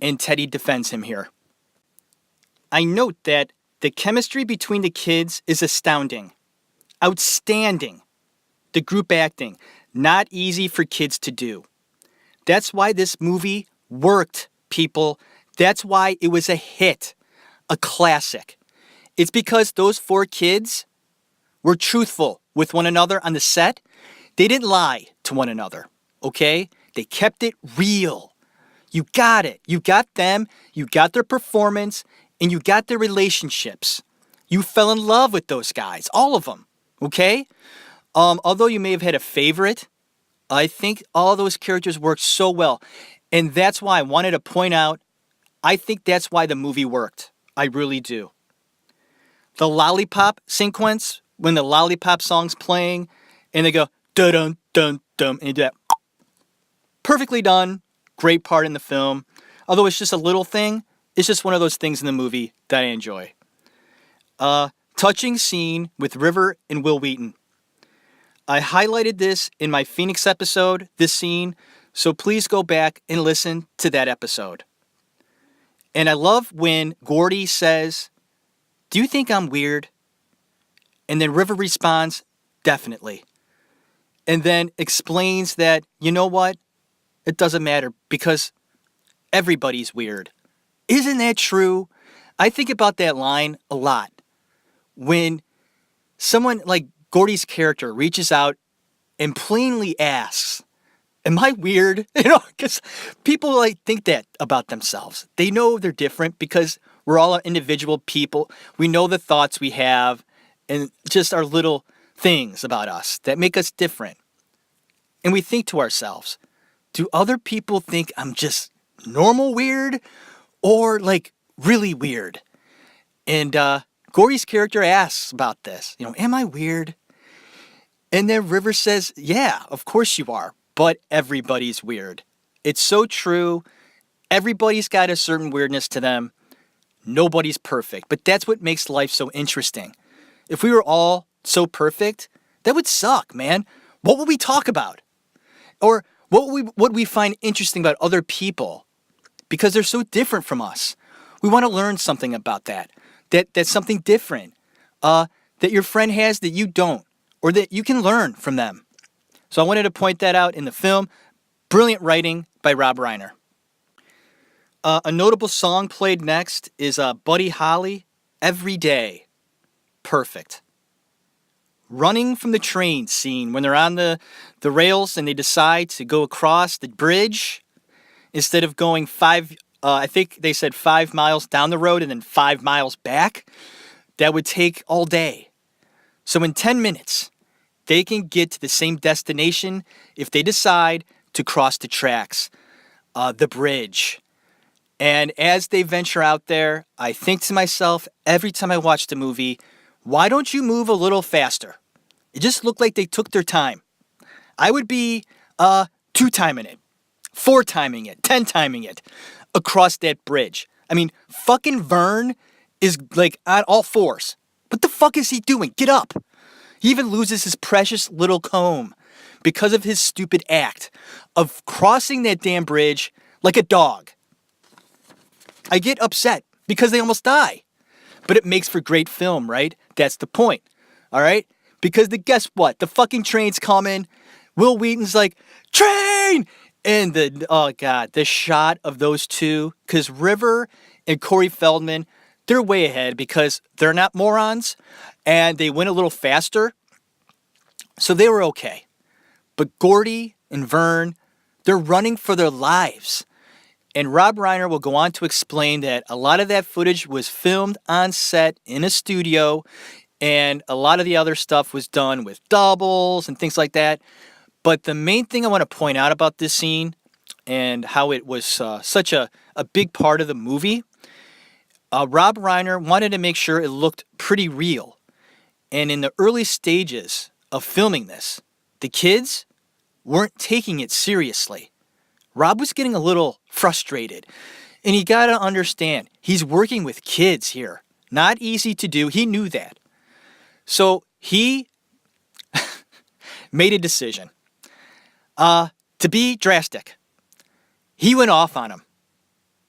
And Teddy defends him here. I note that the chemistry between the kids is astounding. Outstanding. The group acting, not easy for kids to do. That's why this movie worked, people. That's why it was a hit, a classic. It's because those 4 kids were truthful with one another on the set. They didn't lie to one another, okay? They kept it real. You got it. You got them, you got their performance, and you got their relationships. You fell in love with those guys, all of them, okay? Although you may have had a favorite, I think all those characters worked so well. And that's why I wanted to point out, I think that's why the movie worked. I really do. The lollipop sequence, when the lollipop song's playing, and they go, dun dun dun, and you do that. Perfectly done. Great part in the film. Although it's just a little thing, it's just one of those things in the movie that I enjoy. Touching scene with River and Wil Weaton. I highlighted this in my Phoenix episode, this scene, so please go back and listen to that episode. And I love when Gordy says, "Do you think I'm weird?" And then River responds, "Definitely." And then explains that, you know what? It doesn't matter because everybody's weird. Isn't that true? I think about that line a lot. When someone like Gordy's character reaches out and plainly asks, "Am I weird?" Because people think that about themselves. They know they're different because we're all individual people. We know the thoughts we have and just our little things about us that make us different. And we think to ourselves, do other people think I'm just normal weird or really weird? And Gordy's character asks about this. Am I weird? And then River says, yeah, of course you are, but everybody's weird. It's so true. Everybody's got a certain weirdness to them. Nobody's perfect, but that's what makes life so interesting. If we were all so perfect, that would suck, man. What would we talk about? Or what would we find interesting about other people? Because they're so different from us. We want to learn something about that's something different, that your friend has that you don't, or that you can learn from them. So I wanted to point that out in the film. Brilliant writing by Rob Reiner. A notable song played next is Buddy Holly, "Every Day." Perfect. Running from the train scene when they're on the rails and they decide to go across the bridge instead of going I think they said 5 miles down the road and then 5 miles back. That would take all day. So in 10 minutes, they can get to the same destination if they decide to cross the tracks, the bridge. And as they venture out there, I think to myself every time I watch the movie, why don't you move a little faster? It just looked like they took their time. I would be 2-timing it, 4-timing it, 10-timing it across that bridge. I mean, fucking Vern is on all fours. What the fuck is he doing? Get up. He even loses his precious little comb because of his stupid act of crossing that damn bridge like a dog. I get upset because they almost die. But it makes for great film, right? That's the point. All right? Because guess what? The fucking train's coming. Wil Weaton's like, "Train!" And the shot of those two, because River and Cory Feldman, they're way ahead because they're not morons and they went a little faster. So they were okay. But Gordy and Vern, they're running for their lives. And Rob Reiner will go on to explain that a lot of that footage was filmed on set in a studio, and a lot of the other stuff was done with doubles and things like that. But the main thing I want to point out about this scene and how it was such a big part of the movie, Rob Reiner wanted to make sure it looked pretty real. And in the early stages of filming this, the kids weren't taking it seriously. Rob was getting a little frustrated. And you got to understand, he's working with kids here. Not easy to do. He knew that. So he made a decision to be drastic. He went off on him.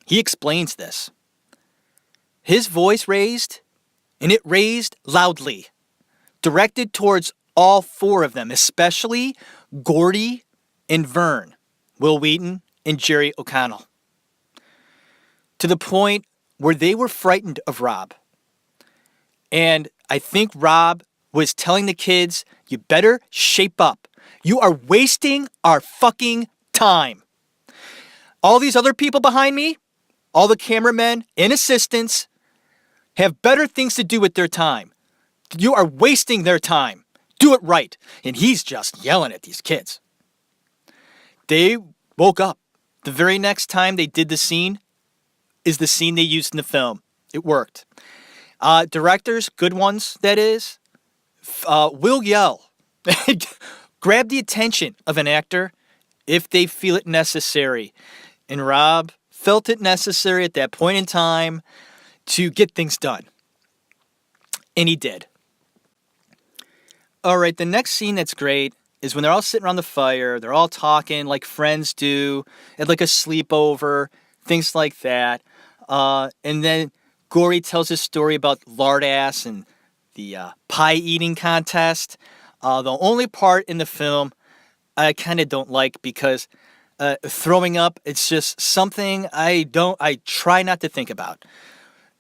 He explains this. His voice raised, and it raised loudly, directed towards all four of them, especially Gordy and Vern, Wil Weaton and Jerry O'Connell, to the point where they were frightened of Rob. And I think Rob was telling the kids, you better shape up. You are wasting our fucking time. All these other people behind me, all the cameramen and assistants, have better things to do with their time. You are wasting their time. Do it right. And he's just yelling at these kids. They woke up. The very next time they did the scene is the scene they used in the film. It worked. Directors, good ones, that is, will yell. Grab the attention of an actor if they feel it necessary. And Rob felt it necessary at that point in time to get things done. And he did. All right, the next scene that's great is when they're all sitting around the fire. They're all talking like friends do at like a sleepover, things like that. And then Cory tells his story about lard ass and the pie eating contest. The only part in the film I kind of don't like because throwing up, it's just something I try not to think about.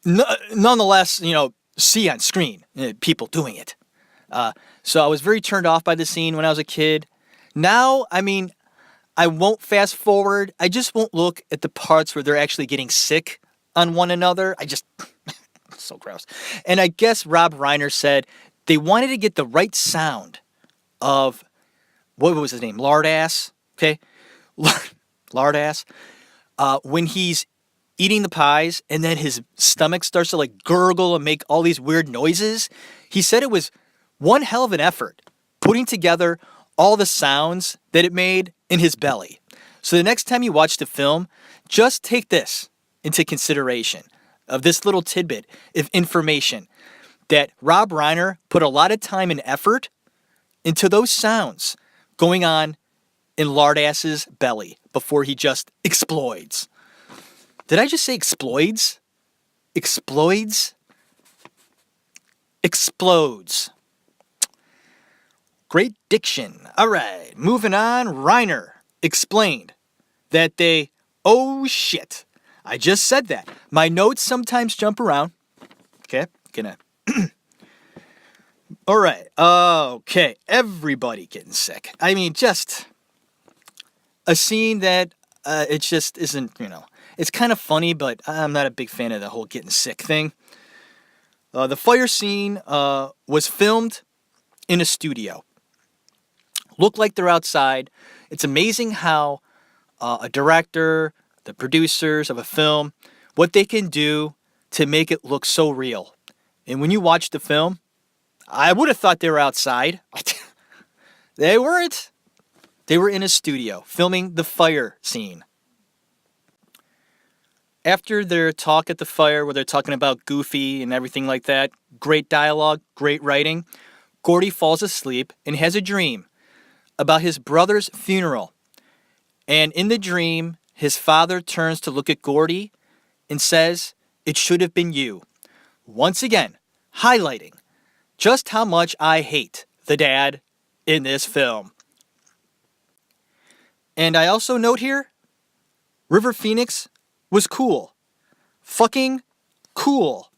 Nonetheless, see on screen people doing it. So I was very turned off by the scene when I was a kid. Now, I won't fast forward. I just won't look at the parts where they're actually getting sick on one another. So gross. And I guess Rob Reiner said they wanted to get the right sound of, what was his name? Lard ass. Okay. Lard ass. When he's eating the pies and then his stomach starts to like gurgle and make all these weird noises. He said it was one hell of an effort putting together all the sounds that it made in his belly. So the next time you watch the film, just take this into consideration of this little tidbit of information that Rob Reiner put a lot of time and effort into those sounds going on in Lardass's belly before he just explodes. Did I just say explodes? Explodes? Explodes. Great diction. All right, moving on. Reiner explained that oh shit. I just said that. My notes sometimes jump around. Okay, gonna. All right. Okay, everybody getting sick. Just a scene that it just isn't, it's kind of funny, but I'm not a big fan of the whole getting sick thing. The fire scene was filmed in a studio. Looked like they're outside. It's amazing how a director, the producers of a film, what they can do to make it look so real. And when you watch the film, I would have thought they were outside. They weren't. They were in a studio filming the fire scene. After their talk at the fire where they're talking about Goofy and everything like that, great dialogue, great writing, Gordy falls asleep and has a dream about his brother's funeral. And in the dream, his father turns to look at Gordy and says, "It should have been you." Once again, highlighting just how much I hate the dad in this film. And I also note here, River Phoenix was cool. Fucking cool.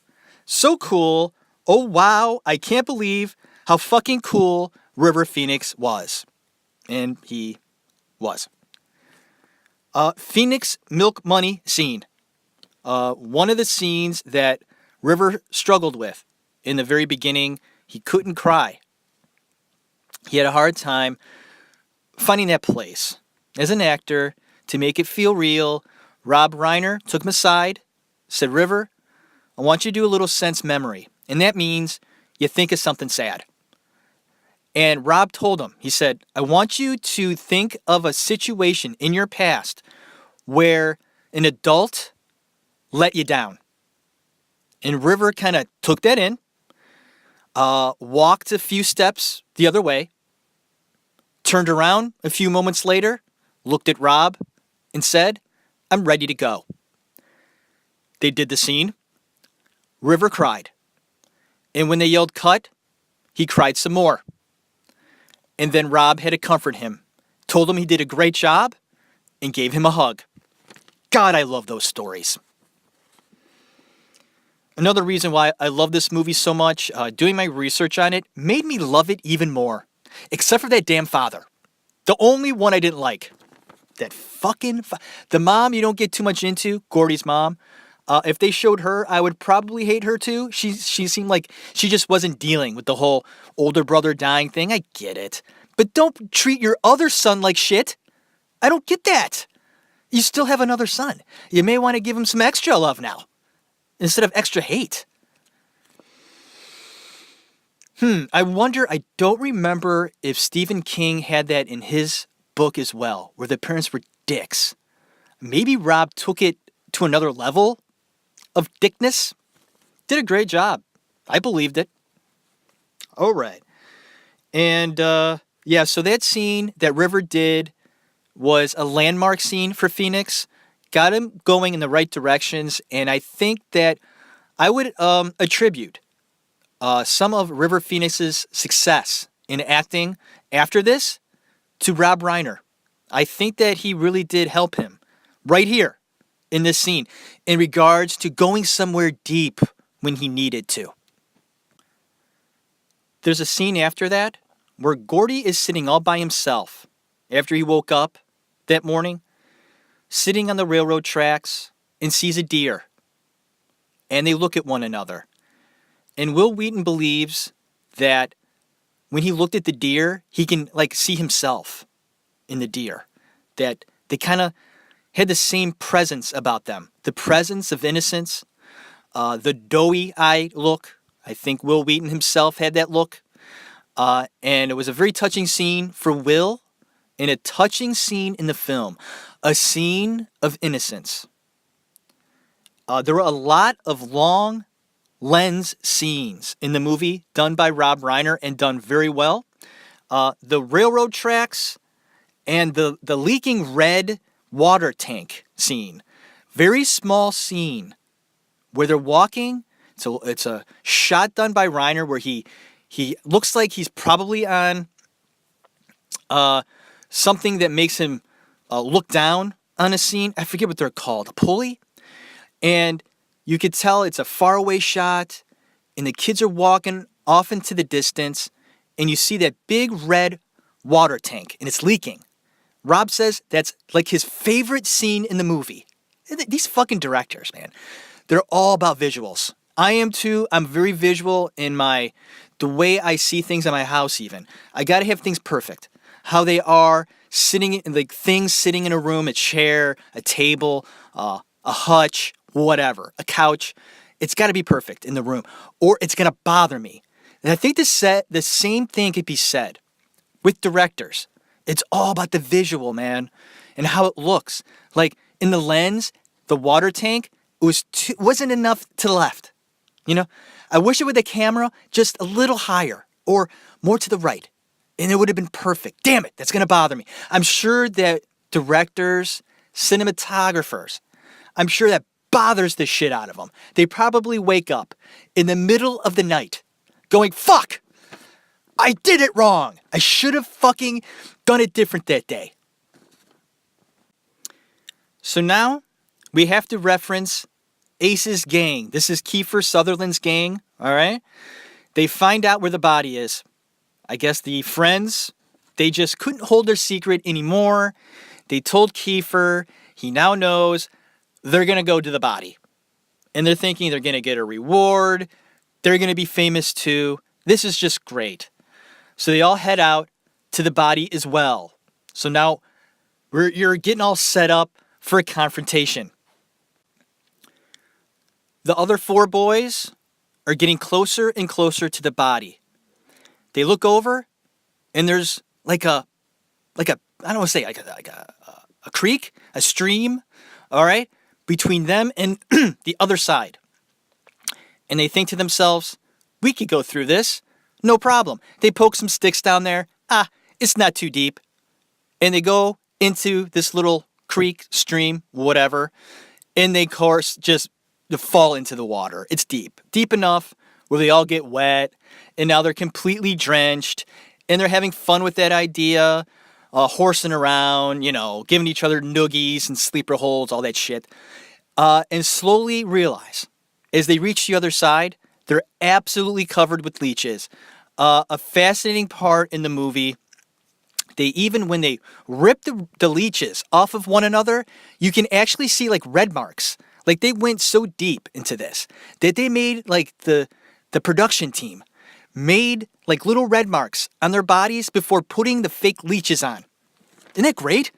So cool. Oh wow, I can't believe how fucking cool River Phoenix was. And he was. Phoenix Milk Money scene. One of the scenes that River struggled with in the very beginning. He couldn't cry. He had a hard time finding that place. As an actor, to make it feel real, Rob Reiner took him aside, said, River, I want you to do a little sense memory. And that means you think of something sad. And Rob told him, he said, I want you to think of a situation in your past where an adult let you down. And River kind of took that in, walked a few steps the other way, turned around a few moments later, looked at Rob, and said, I'm ready to go. They did the scene. River cried. And when they yelled cut, he cried some more. And then Rob had to comfort him, told him he did a great job, and gave him a hug. God, I love those stories. Another reason why I love this movie so much, doing my research on it, made me love it even more. Except for that damn father. The only one I didn't like. That fucking... the mom you don't get too much into, Gordy's mom. If they showed her, I would probably hate her too. She seemed like she just wasn't dealing with the whole older brother dying thing. I get it. But don't treat your other son like shit. I don't get that. You still have another son. You may want to give him some extra love now, instead of extra hate. I wonder, I don't remember if Stephen King had that in his book as well, where the parents were dicks. Maybe Rob took it to another level of dickness. Did a great job. I believed it. All right. And, yeah, so that scene that River did was a landmark scene for Phoenix. Got him going in the right directions, and I think that I would attribute some of River Phoenix's success in acting after this to Rob Reiner. I think that he really did help him right here in this scene in regards to going somewhere deep when he needed to. There's a scene after that where Gordy is sitting all by himself after he woke up that morning, sitting on the railroad tracks, and sees a deer. And they look at one another. And Wil Weaton believes that when he looked at the deer, he can see himself in the deer. That they kind of had the same presence about them. The presence of innocence, the doughy-eyed look. I think Wil Weaton himself had that look. And it was a very touching scene for Will, and a touching scene in the film. A scene of innocence. There were a lot of long lens scenes in the movie done by Rob Reiner and done very well. The railroad tracks and the leaking red water tank scene. Very small scene where they're walking. So it's a shot done by Reiner where he looks like he's probably on something that makes him look down on a scene. I forget what they're called. A pulley? And you could tell it's a faraway shot, and the kids are walking off into the distance, and you see that big red water tank, and it's leaking. Rob says that's like his favorite scene in the movie. These fucking directors, man, they're all about visuals. I am too. I'm very visual in the way I see things in my house even. I gotta have things perfect. How they are, things sitting in a room, a chair, a table, a hutch, whatever, a couch. It's got to be perfect in the room, or it's going to bother me. And I think the same thing could be said with directors. It's all about the visual, man, and how it looks. Like in the lens, the water tank, wasn't enough to the left. You know, I wish it with the camera just a little higher or more to the right, and it would have been perfect. Damn it, that's going to bother me. I'm sure that directors, cinematographers, I'm sure that bothers the shit out of them. They probably wake up in the middle of the night going, fuck, I did it wrong. I should have fucking done it different that day. So now we have to reference Ace's gang. This is Kiefer Sutherland's gang, all right? They find out where the body is. I guess the friends, they just couldn't hold their secret anymore. They told Kiefer, he now knows they're going to go to the body. And they're thinking they're going to get a reward. They're going to be famous too. This is just great. So they all head out to the body as well. So now you're getting all set up for a confrontation. The other 4 boys are getting closer and closer to the body. They look over, and there's like a I don't want to say a creek, a stream, all right, between them and the other side. And they think to themselves, we could go through this, no problem. They poke some sticks down there. It's not too deep. And they go into this little creek, stream, whatever, and they, of course, just fall into the water. It's deep enough where they all get wet, and now they're completely drenched, and they're having fun with that idea, horsing around, giving each other noogies and sleeper holds, all that shit, and slowly realize, as they reach the other side, they're absolutely covered with leeches. A fascinating part in the movie, when they rip the leeches off of one another, you can actually see like red marks. Like they went so deep into this that they made like the production team made like little red marks on their bodies before putting the fake leeches on. Isn't that great?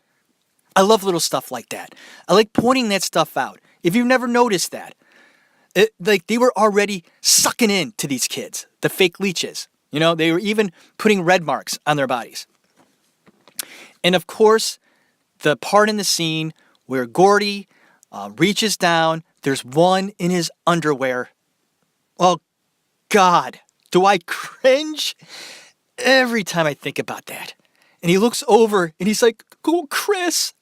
I love little stuff like that. I like pointing that stuff out. If you've never noticed that, they were already sucking in to these kids, the fake leeches. They were even putting red marks on their bodies. And of course, the part in the scene where Gordy reaches down, there's one in his underwear. Oh, God, do I cringe every time I think about that. And he looks over and he's like, "Oh, Chris."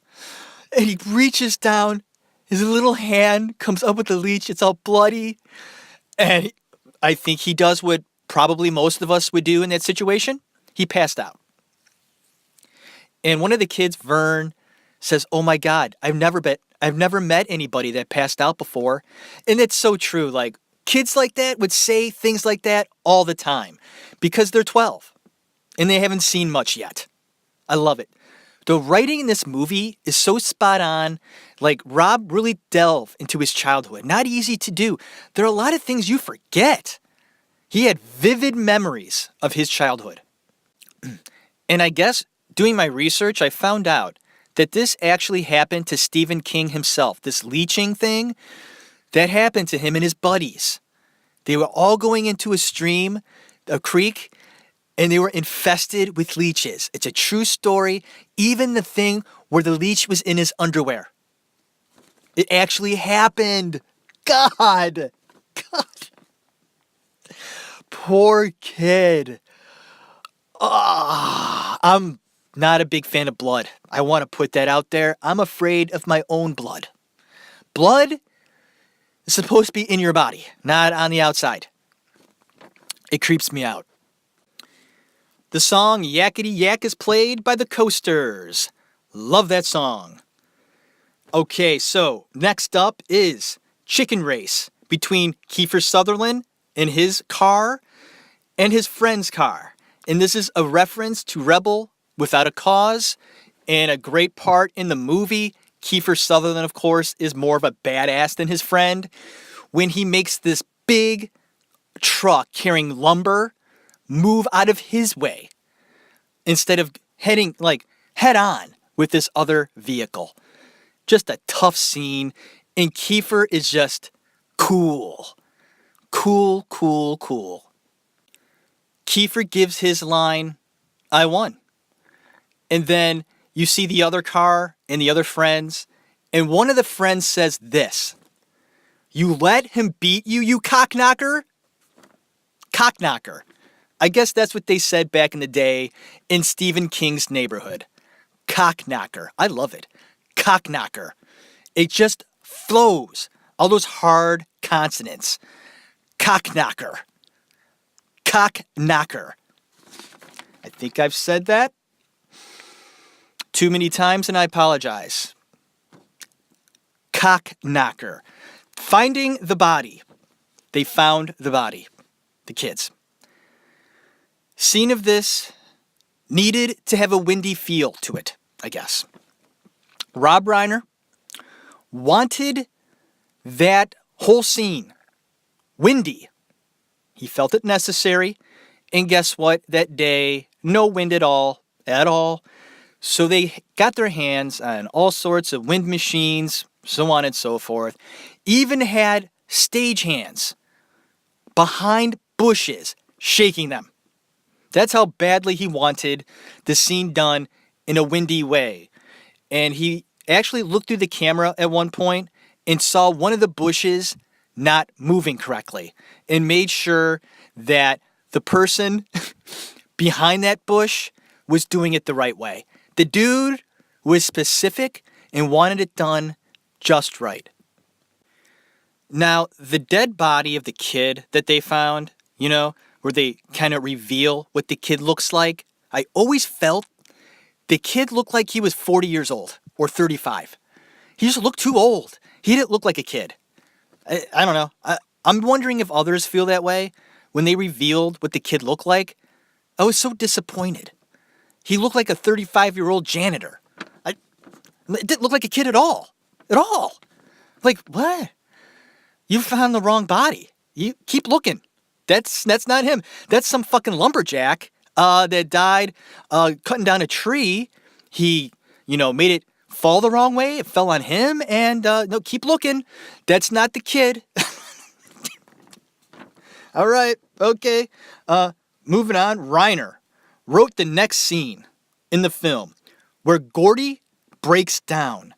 And he reaches down. His little hand comes up with the leech. It's all bloody. And I think he does what probably most of us would do in that situation. He passed out. And one of the kids, Vern, says, "Oh my God, I've never met anybody that passed out before." And it's so true. Like, kids like that would say things like that all the time because they're 12 and they haven't seen much yet. I love it. The writing in this movie is so spot on. Like, Rob really delved into his childhood. Not easy to do. There are a lot of things you forget. He had vivid memories of his childhood. And I guess doing my research, I found out that this actually happened to Stephen King himself. This leeching thing, that happened to him and his buddies. They were all going into a stream, a creek, and they were infested with leeches. It's a true story. Even the thing where the leech was in his underwear. It actually happened. God. Poor kid. I'm not a big fan of blood. I want to put that out there. I'm afraid of my own blood. Blood is supposed to be in your body, not on the outside. It creeps me out. The song Yakety Yak is played by the Coasters. Love that song. Okay, so next up is Chicken Race between Kiefer Sutherland and his car and his friend's car. And this is a reference to Rebel Without a Cause and a great part in the movie. Kiefer Sutherland, of course, is more of a badass than his friend when he makes this big truck carrying lumber move out of his way instead of heading like head on with this other vehicle. Just a tough scene, and Kiefer is just cool. Cool. Kiefer gives his line, "I won." And then you see the other car and the other friends, and one of the friends says this: "You let him beat you, you cockknocker?" Cockknocker. I guess that's what they said back in the day in Stephen King's neighborhood. Cockknocker. I love it. Cockknocker. It just flows. All those hard consonants. Cockknocker. Cockknocker. I think I've said that too many times, and I apologize. Cockknocker. Finding the body. They found the body. The kids. Scene of this needed to have a windy feel to it, I guess. Rob Reiner wanted that whole scene windy. He felt it necessary. And guess what? That day, no wind at all. So they got their hands on all sorts of wind machines, so on and so forth. Even had stagehands behind bushes shaking them. That's how badly he wanted the scene done in a windy way. And he actually looked through the camera at one point and saw one of the bushes not moving correctly and made sure that the person behind that bush was doing it the right way. The dude was specific and wanted it done just right. Now, the dead body of the kid that they found, where they kind of reveal what the kid looks like, I always felt the kid looked like he was 40 years old or 35. He just looked too old. He didn't look like a kid. I don't know. I'm wondering if others feel that way. When they revealed what the kid looked like, I was so disappointed. He looked like a 35-year-old janitor. It didn't look like a kid at all. At all. Like, what? You found the wrong body. You keep looking. That's not him. That's some fucking lumberjack that died cutting down a tree. He, made it fall the wrong way. It fell on him. And no, keep looking. That's not the kid. All right. Okay. Moving on. Reiner wrote the next scene in the film where Gordy breaks down.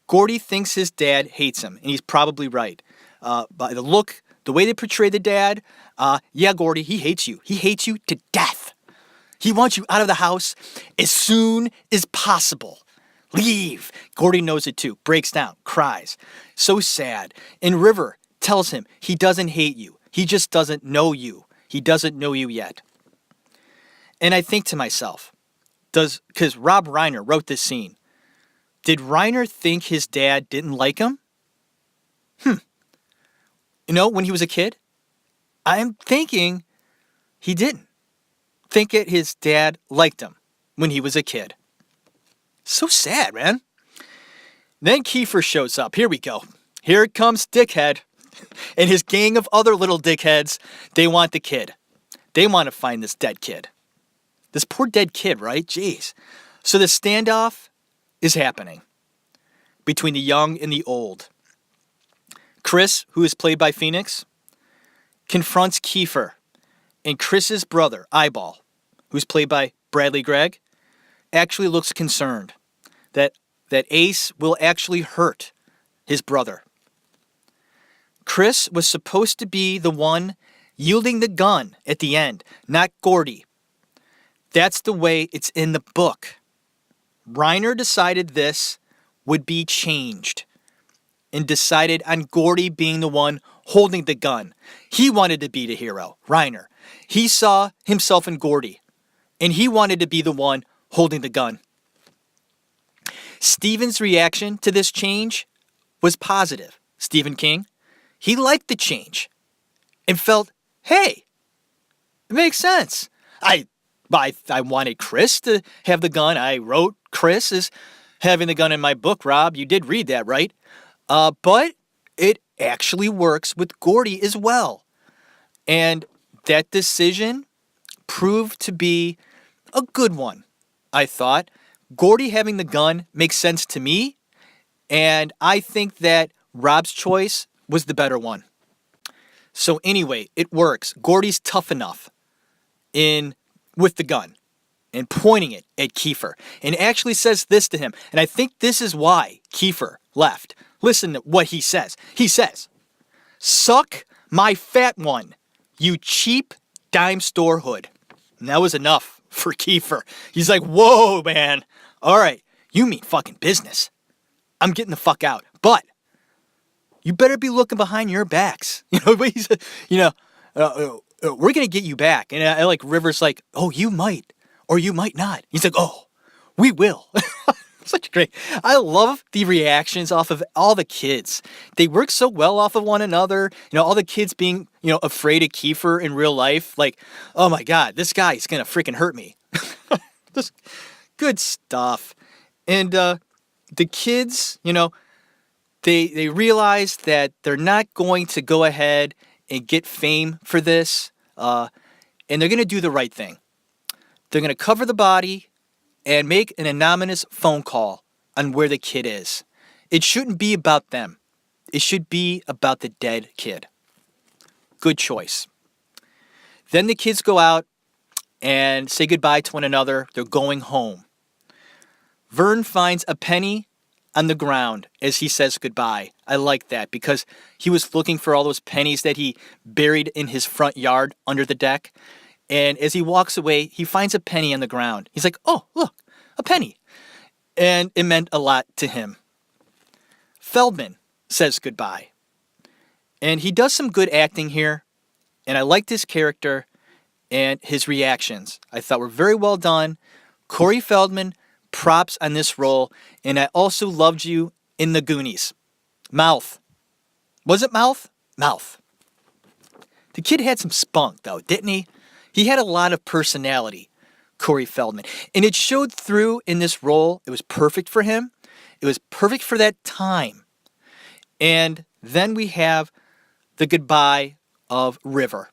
Gordy thinks his dad hates him, and he's probably right. By the look, the way they portray the dad, yeah, Gordy, he hates you. He hates you to death. He wants you out of the house as soon as possible. Leave. Gordy knows it too. Breaks down, cries. So sad. And River tells him he doesn't hate you. He just doesn't know you. He doesn't know you yet. And I think to myself, because Rob Reiner wrote this scene, did Reiner think his dad didn't like him? When he was a kid? I'm thinking he didn't think it his dad liked him when he was a kid. So sad, man. Then Kiefer shows up. Here we go. Here comes Dickhead and his gang of other little dickheads. They want the kid. They want to find this dead kid. This poor dead kid, right? Jeez. So the standoff is happening between the young and the old. Chris, who is played by Phoenix, confronts Kiefer, and Chris's brother, Eyeball, who's played by Bradley Gregg, actually looks concerned that Ace will actually hurt his brother. Chris was supposed to be the one yielding the gun at the end, not Gordy. That's the way it's in the book. Reiner decided this would be changed and decided on Gordy being the one holding the gun. He wanted to be the hero, Reiner. He saw himself in Gordy, and he wanted to be the one holding the gun. Stephen's reaction to this change was positive. Stephen King, he liked the change and felt, hey, it makes sense. I wanted Chris to have the gun. I wrote Chris as having the gun in my book, Rob. You did read that, right? But it actually works with Gordy as well. And that decision proved to be a good one, I thought. Gordy having the gun makes sense to me, and I think that Rob's choice was the better one. So anyway, it works. Gordy's tough enough with the gun and pointing it at Kiefer and actually says this to him. And I think this is why Kiefer left. Listen to what he says. He says, "Suck my fat one, you cheap dime store hood." And that was enough for Kiefer. He's like, whoa, man. All right, you mean fucking business. I'm getting the fuck out. But you better be looking behind your backs. We're going to get you back. And I like River's like, oh, you might, or you might not. He's like, oh, we will. Such great. I love the reactions off of all the kids. They work so well off of one another. All the kids being, afraid of Kiefer in real life. Like, oh my God, this guy's going to freaking hurt me. Just good stuff. And the kids, they realize that they're not going to go ahead and get fame for this. And they're going to do the right thing. They're going to cover the body and make an anonymous phone call on where the kid is. It shouldn't be about them. It should be about the dead kid. Good choice. Then the kids go out and say goodbye to one another. They're going home. Vern finds a penny on the ground as he says goodbye. I like that because he was looking for all those pennies that he buried in his front yard under the deck. And as he walks away, he finds a penny on the ground. He's like, oh, look, a penny. And it meant a lot to him. Feldman says goodbye. And he does some good acting here. And I liked his character and his reactions. I thought were very well done. Corey Feldman, props on this role. And I also loved you in The Goonies. Mouth. Was it Mouth? Mouth. The kid had some spunk, though, didn't he? He had a lot of personality, Corey Feldman. And it showed through in this role. It was perfect for him. It was perfect for that time. And then we have the goodbye of River.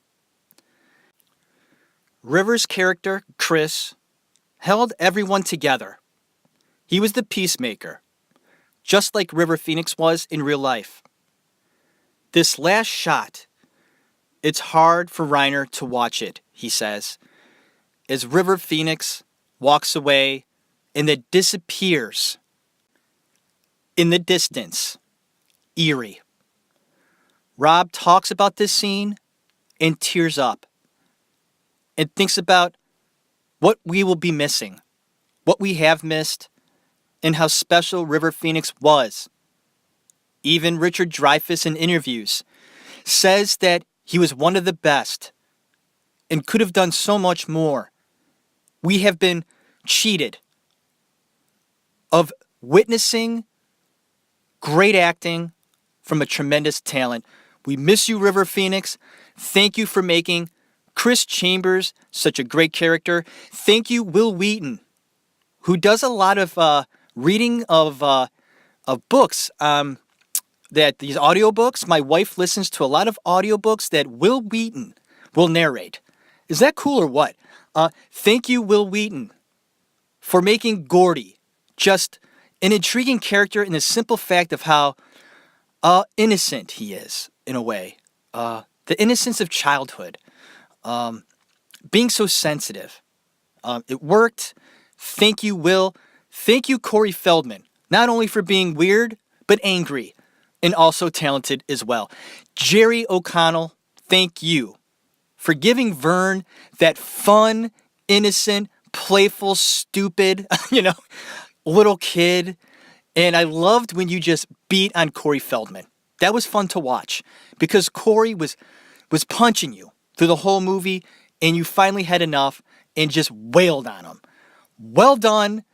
River's character, Chris, held everyone together. He was the peacemaker, just like River Phoenix was in real life. This last shot, it's hard for Reiner to watch it, he says, as River Phoenix walks away and then disappears in the distance. Eerie. Rob talks about this scene and tears up and thinks about what we will be missing, what we have missed, and how special River Phoenix was. Even Richard Dreyfuss in interviews says that he was one of the best and could have done so much more. We have been cheated of witnessing great acting from a tremendous talent. We miss you, River Phoenix. Thank you for making Chris Chambers such a great character. Thank you, Wil Weaton, who does a lot of reading of books. That these audiobooks, my wife listens to a lot of audiobooks that Wil Weaton will narrate. Is that cool or what? Thank you, Wil Weaton, for making Gordy just an intriguing character in the simple fact of how innocent he is, in a way. The innocence of childhood. Being so sensitive. It worked. Thank you, Will. Thank you, Corey Feldman. Not only for being weird, but angry. And also talented as well. Jerry O'Connell, thank you for giving Vern that fun, innocent, playful, stupid, little kid. And I loved when you just beat on Corey Feldman. That was fun to watch because Corey was punching you through the whole movie and you finally had enough and just wailed on him. Well done.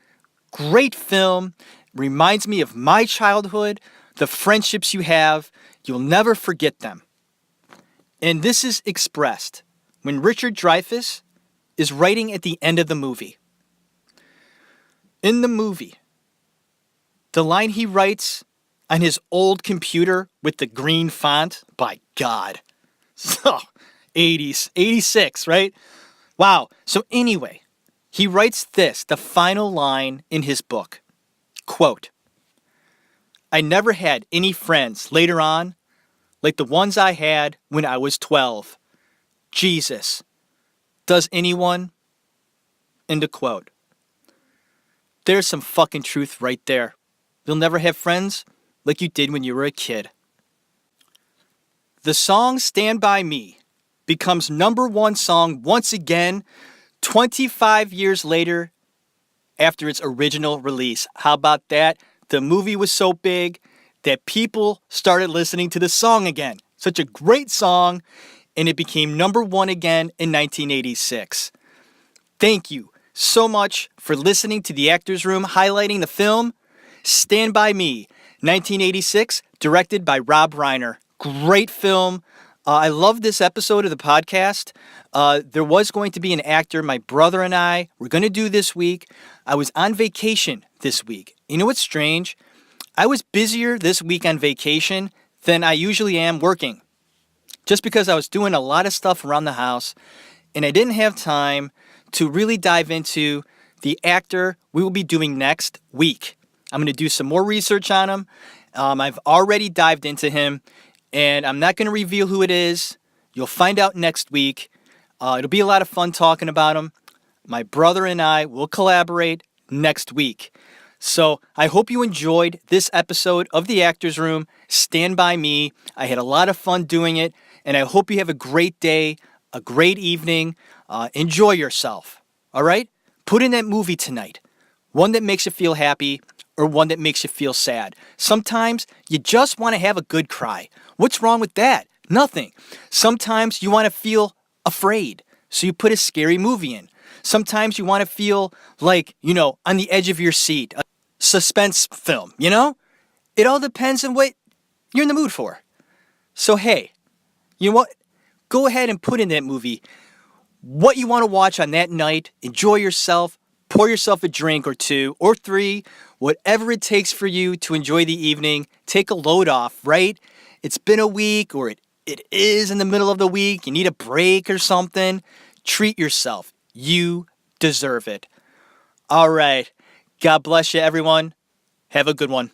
Great film. Reminds me of my childhood. The friendships you have, you'll never forget them. And this is expressed when Richard Dreyfuss is writing at the end of the movie. In the movie, the line he writes on his old computer with the green font, by God. So, 80s, 86, right? Wow. So anyway, he writes this, the final line in his book. Quote, I never had any friends later on like the ones I had when I was 12. Jesus. Does anyone? End of quote. There's some fucking truth right there. You'll never have friends like you did when you were a kid. The song Stand By Me becomes #1 song once again 25 years later after its original release. How about that? The movie was so big that people started listening to the song again. Such a great song, and it became #1 again in 1986. Thank you so much for listening to The Actors Room, highlighting the film Stand By Me, 1986, directed by Rob Reiner. Great film. I love this episode of the podcast. There was going to be an actor my brother and I were going to do this week. I was on vacation this week. You know what's strange? I was busier this week on vacation than I usually am working. Just because I was doing a lot of stuff around the house and I didn't have time to really dive into the actor we will be doing next week. I'm going to do some more research on him. I've already dived into him, and I'm not going to reveal who it is. You'll find out next week. It'll be a lot of fun talking about him. My brother and I will collaborate next week. So I hope you enjoyed this episode of The Actors Room. Stand By Me. I had a lot of fun doing it, and I hope you have a great day, a great evening. Enjoy yourself. All right? Put in that movie tonight. One that makes you feel happy or one that makes you feel sad. Sometimes you just want to have a good cry. What's wrong with that? Nothing. Sometimes you want to feel afraid, so you put a scary movie in. Sometimes you want to feel like, on the edge of your seat, a suspense film, It all depends on what you're in the mood for. So, hey, you know what? Go ahead and put in that movie what you want to watch on that night. Enjoy yourself. Pour yourself a drink or 2 or 3, whatever it takes for you to enjoy the evening. Take a load off, right? It's been a week, or it is in the middle of the week. You need a break or something. Treat yourself. You deserve it. All right. God bless you, everyone. Have a good one.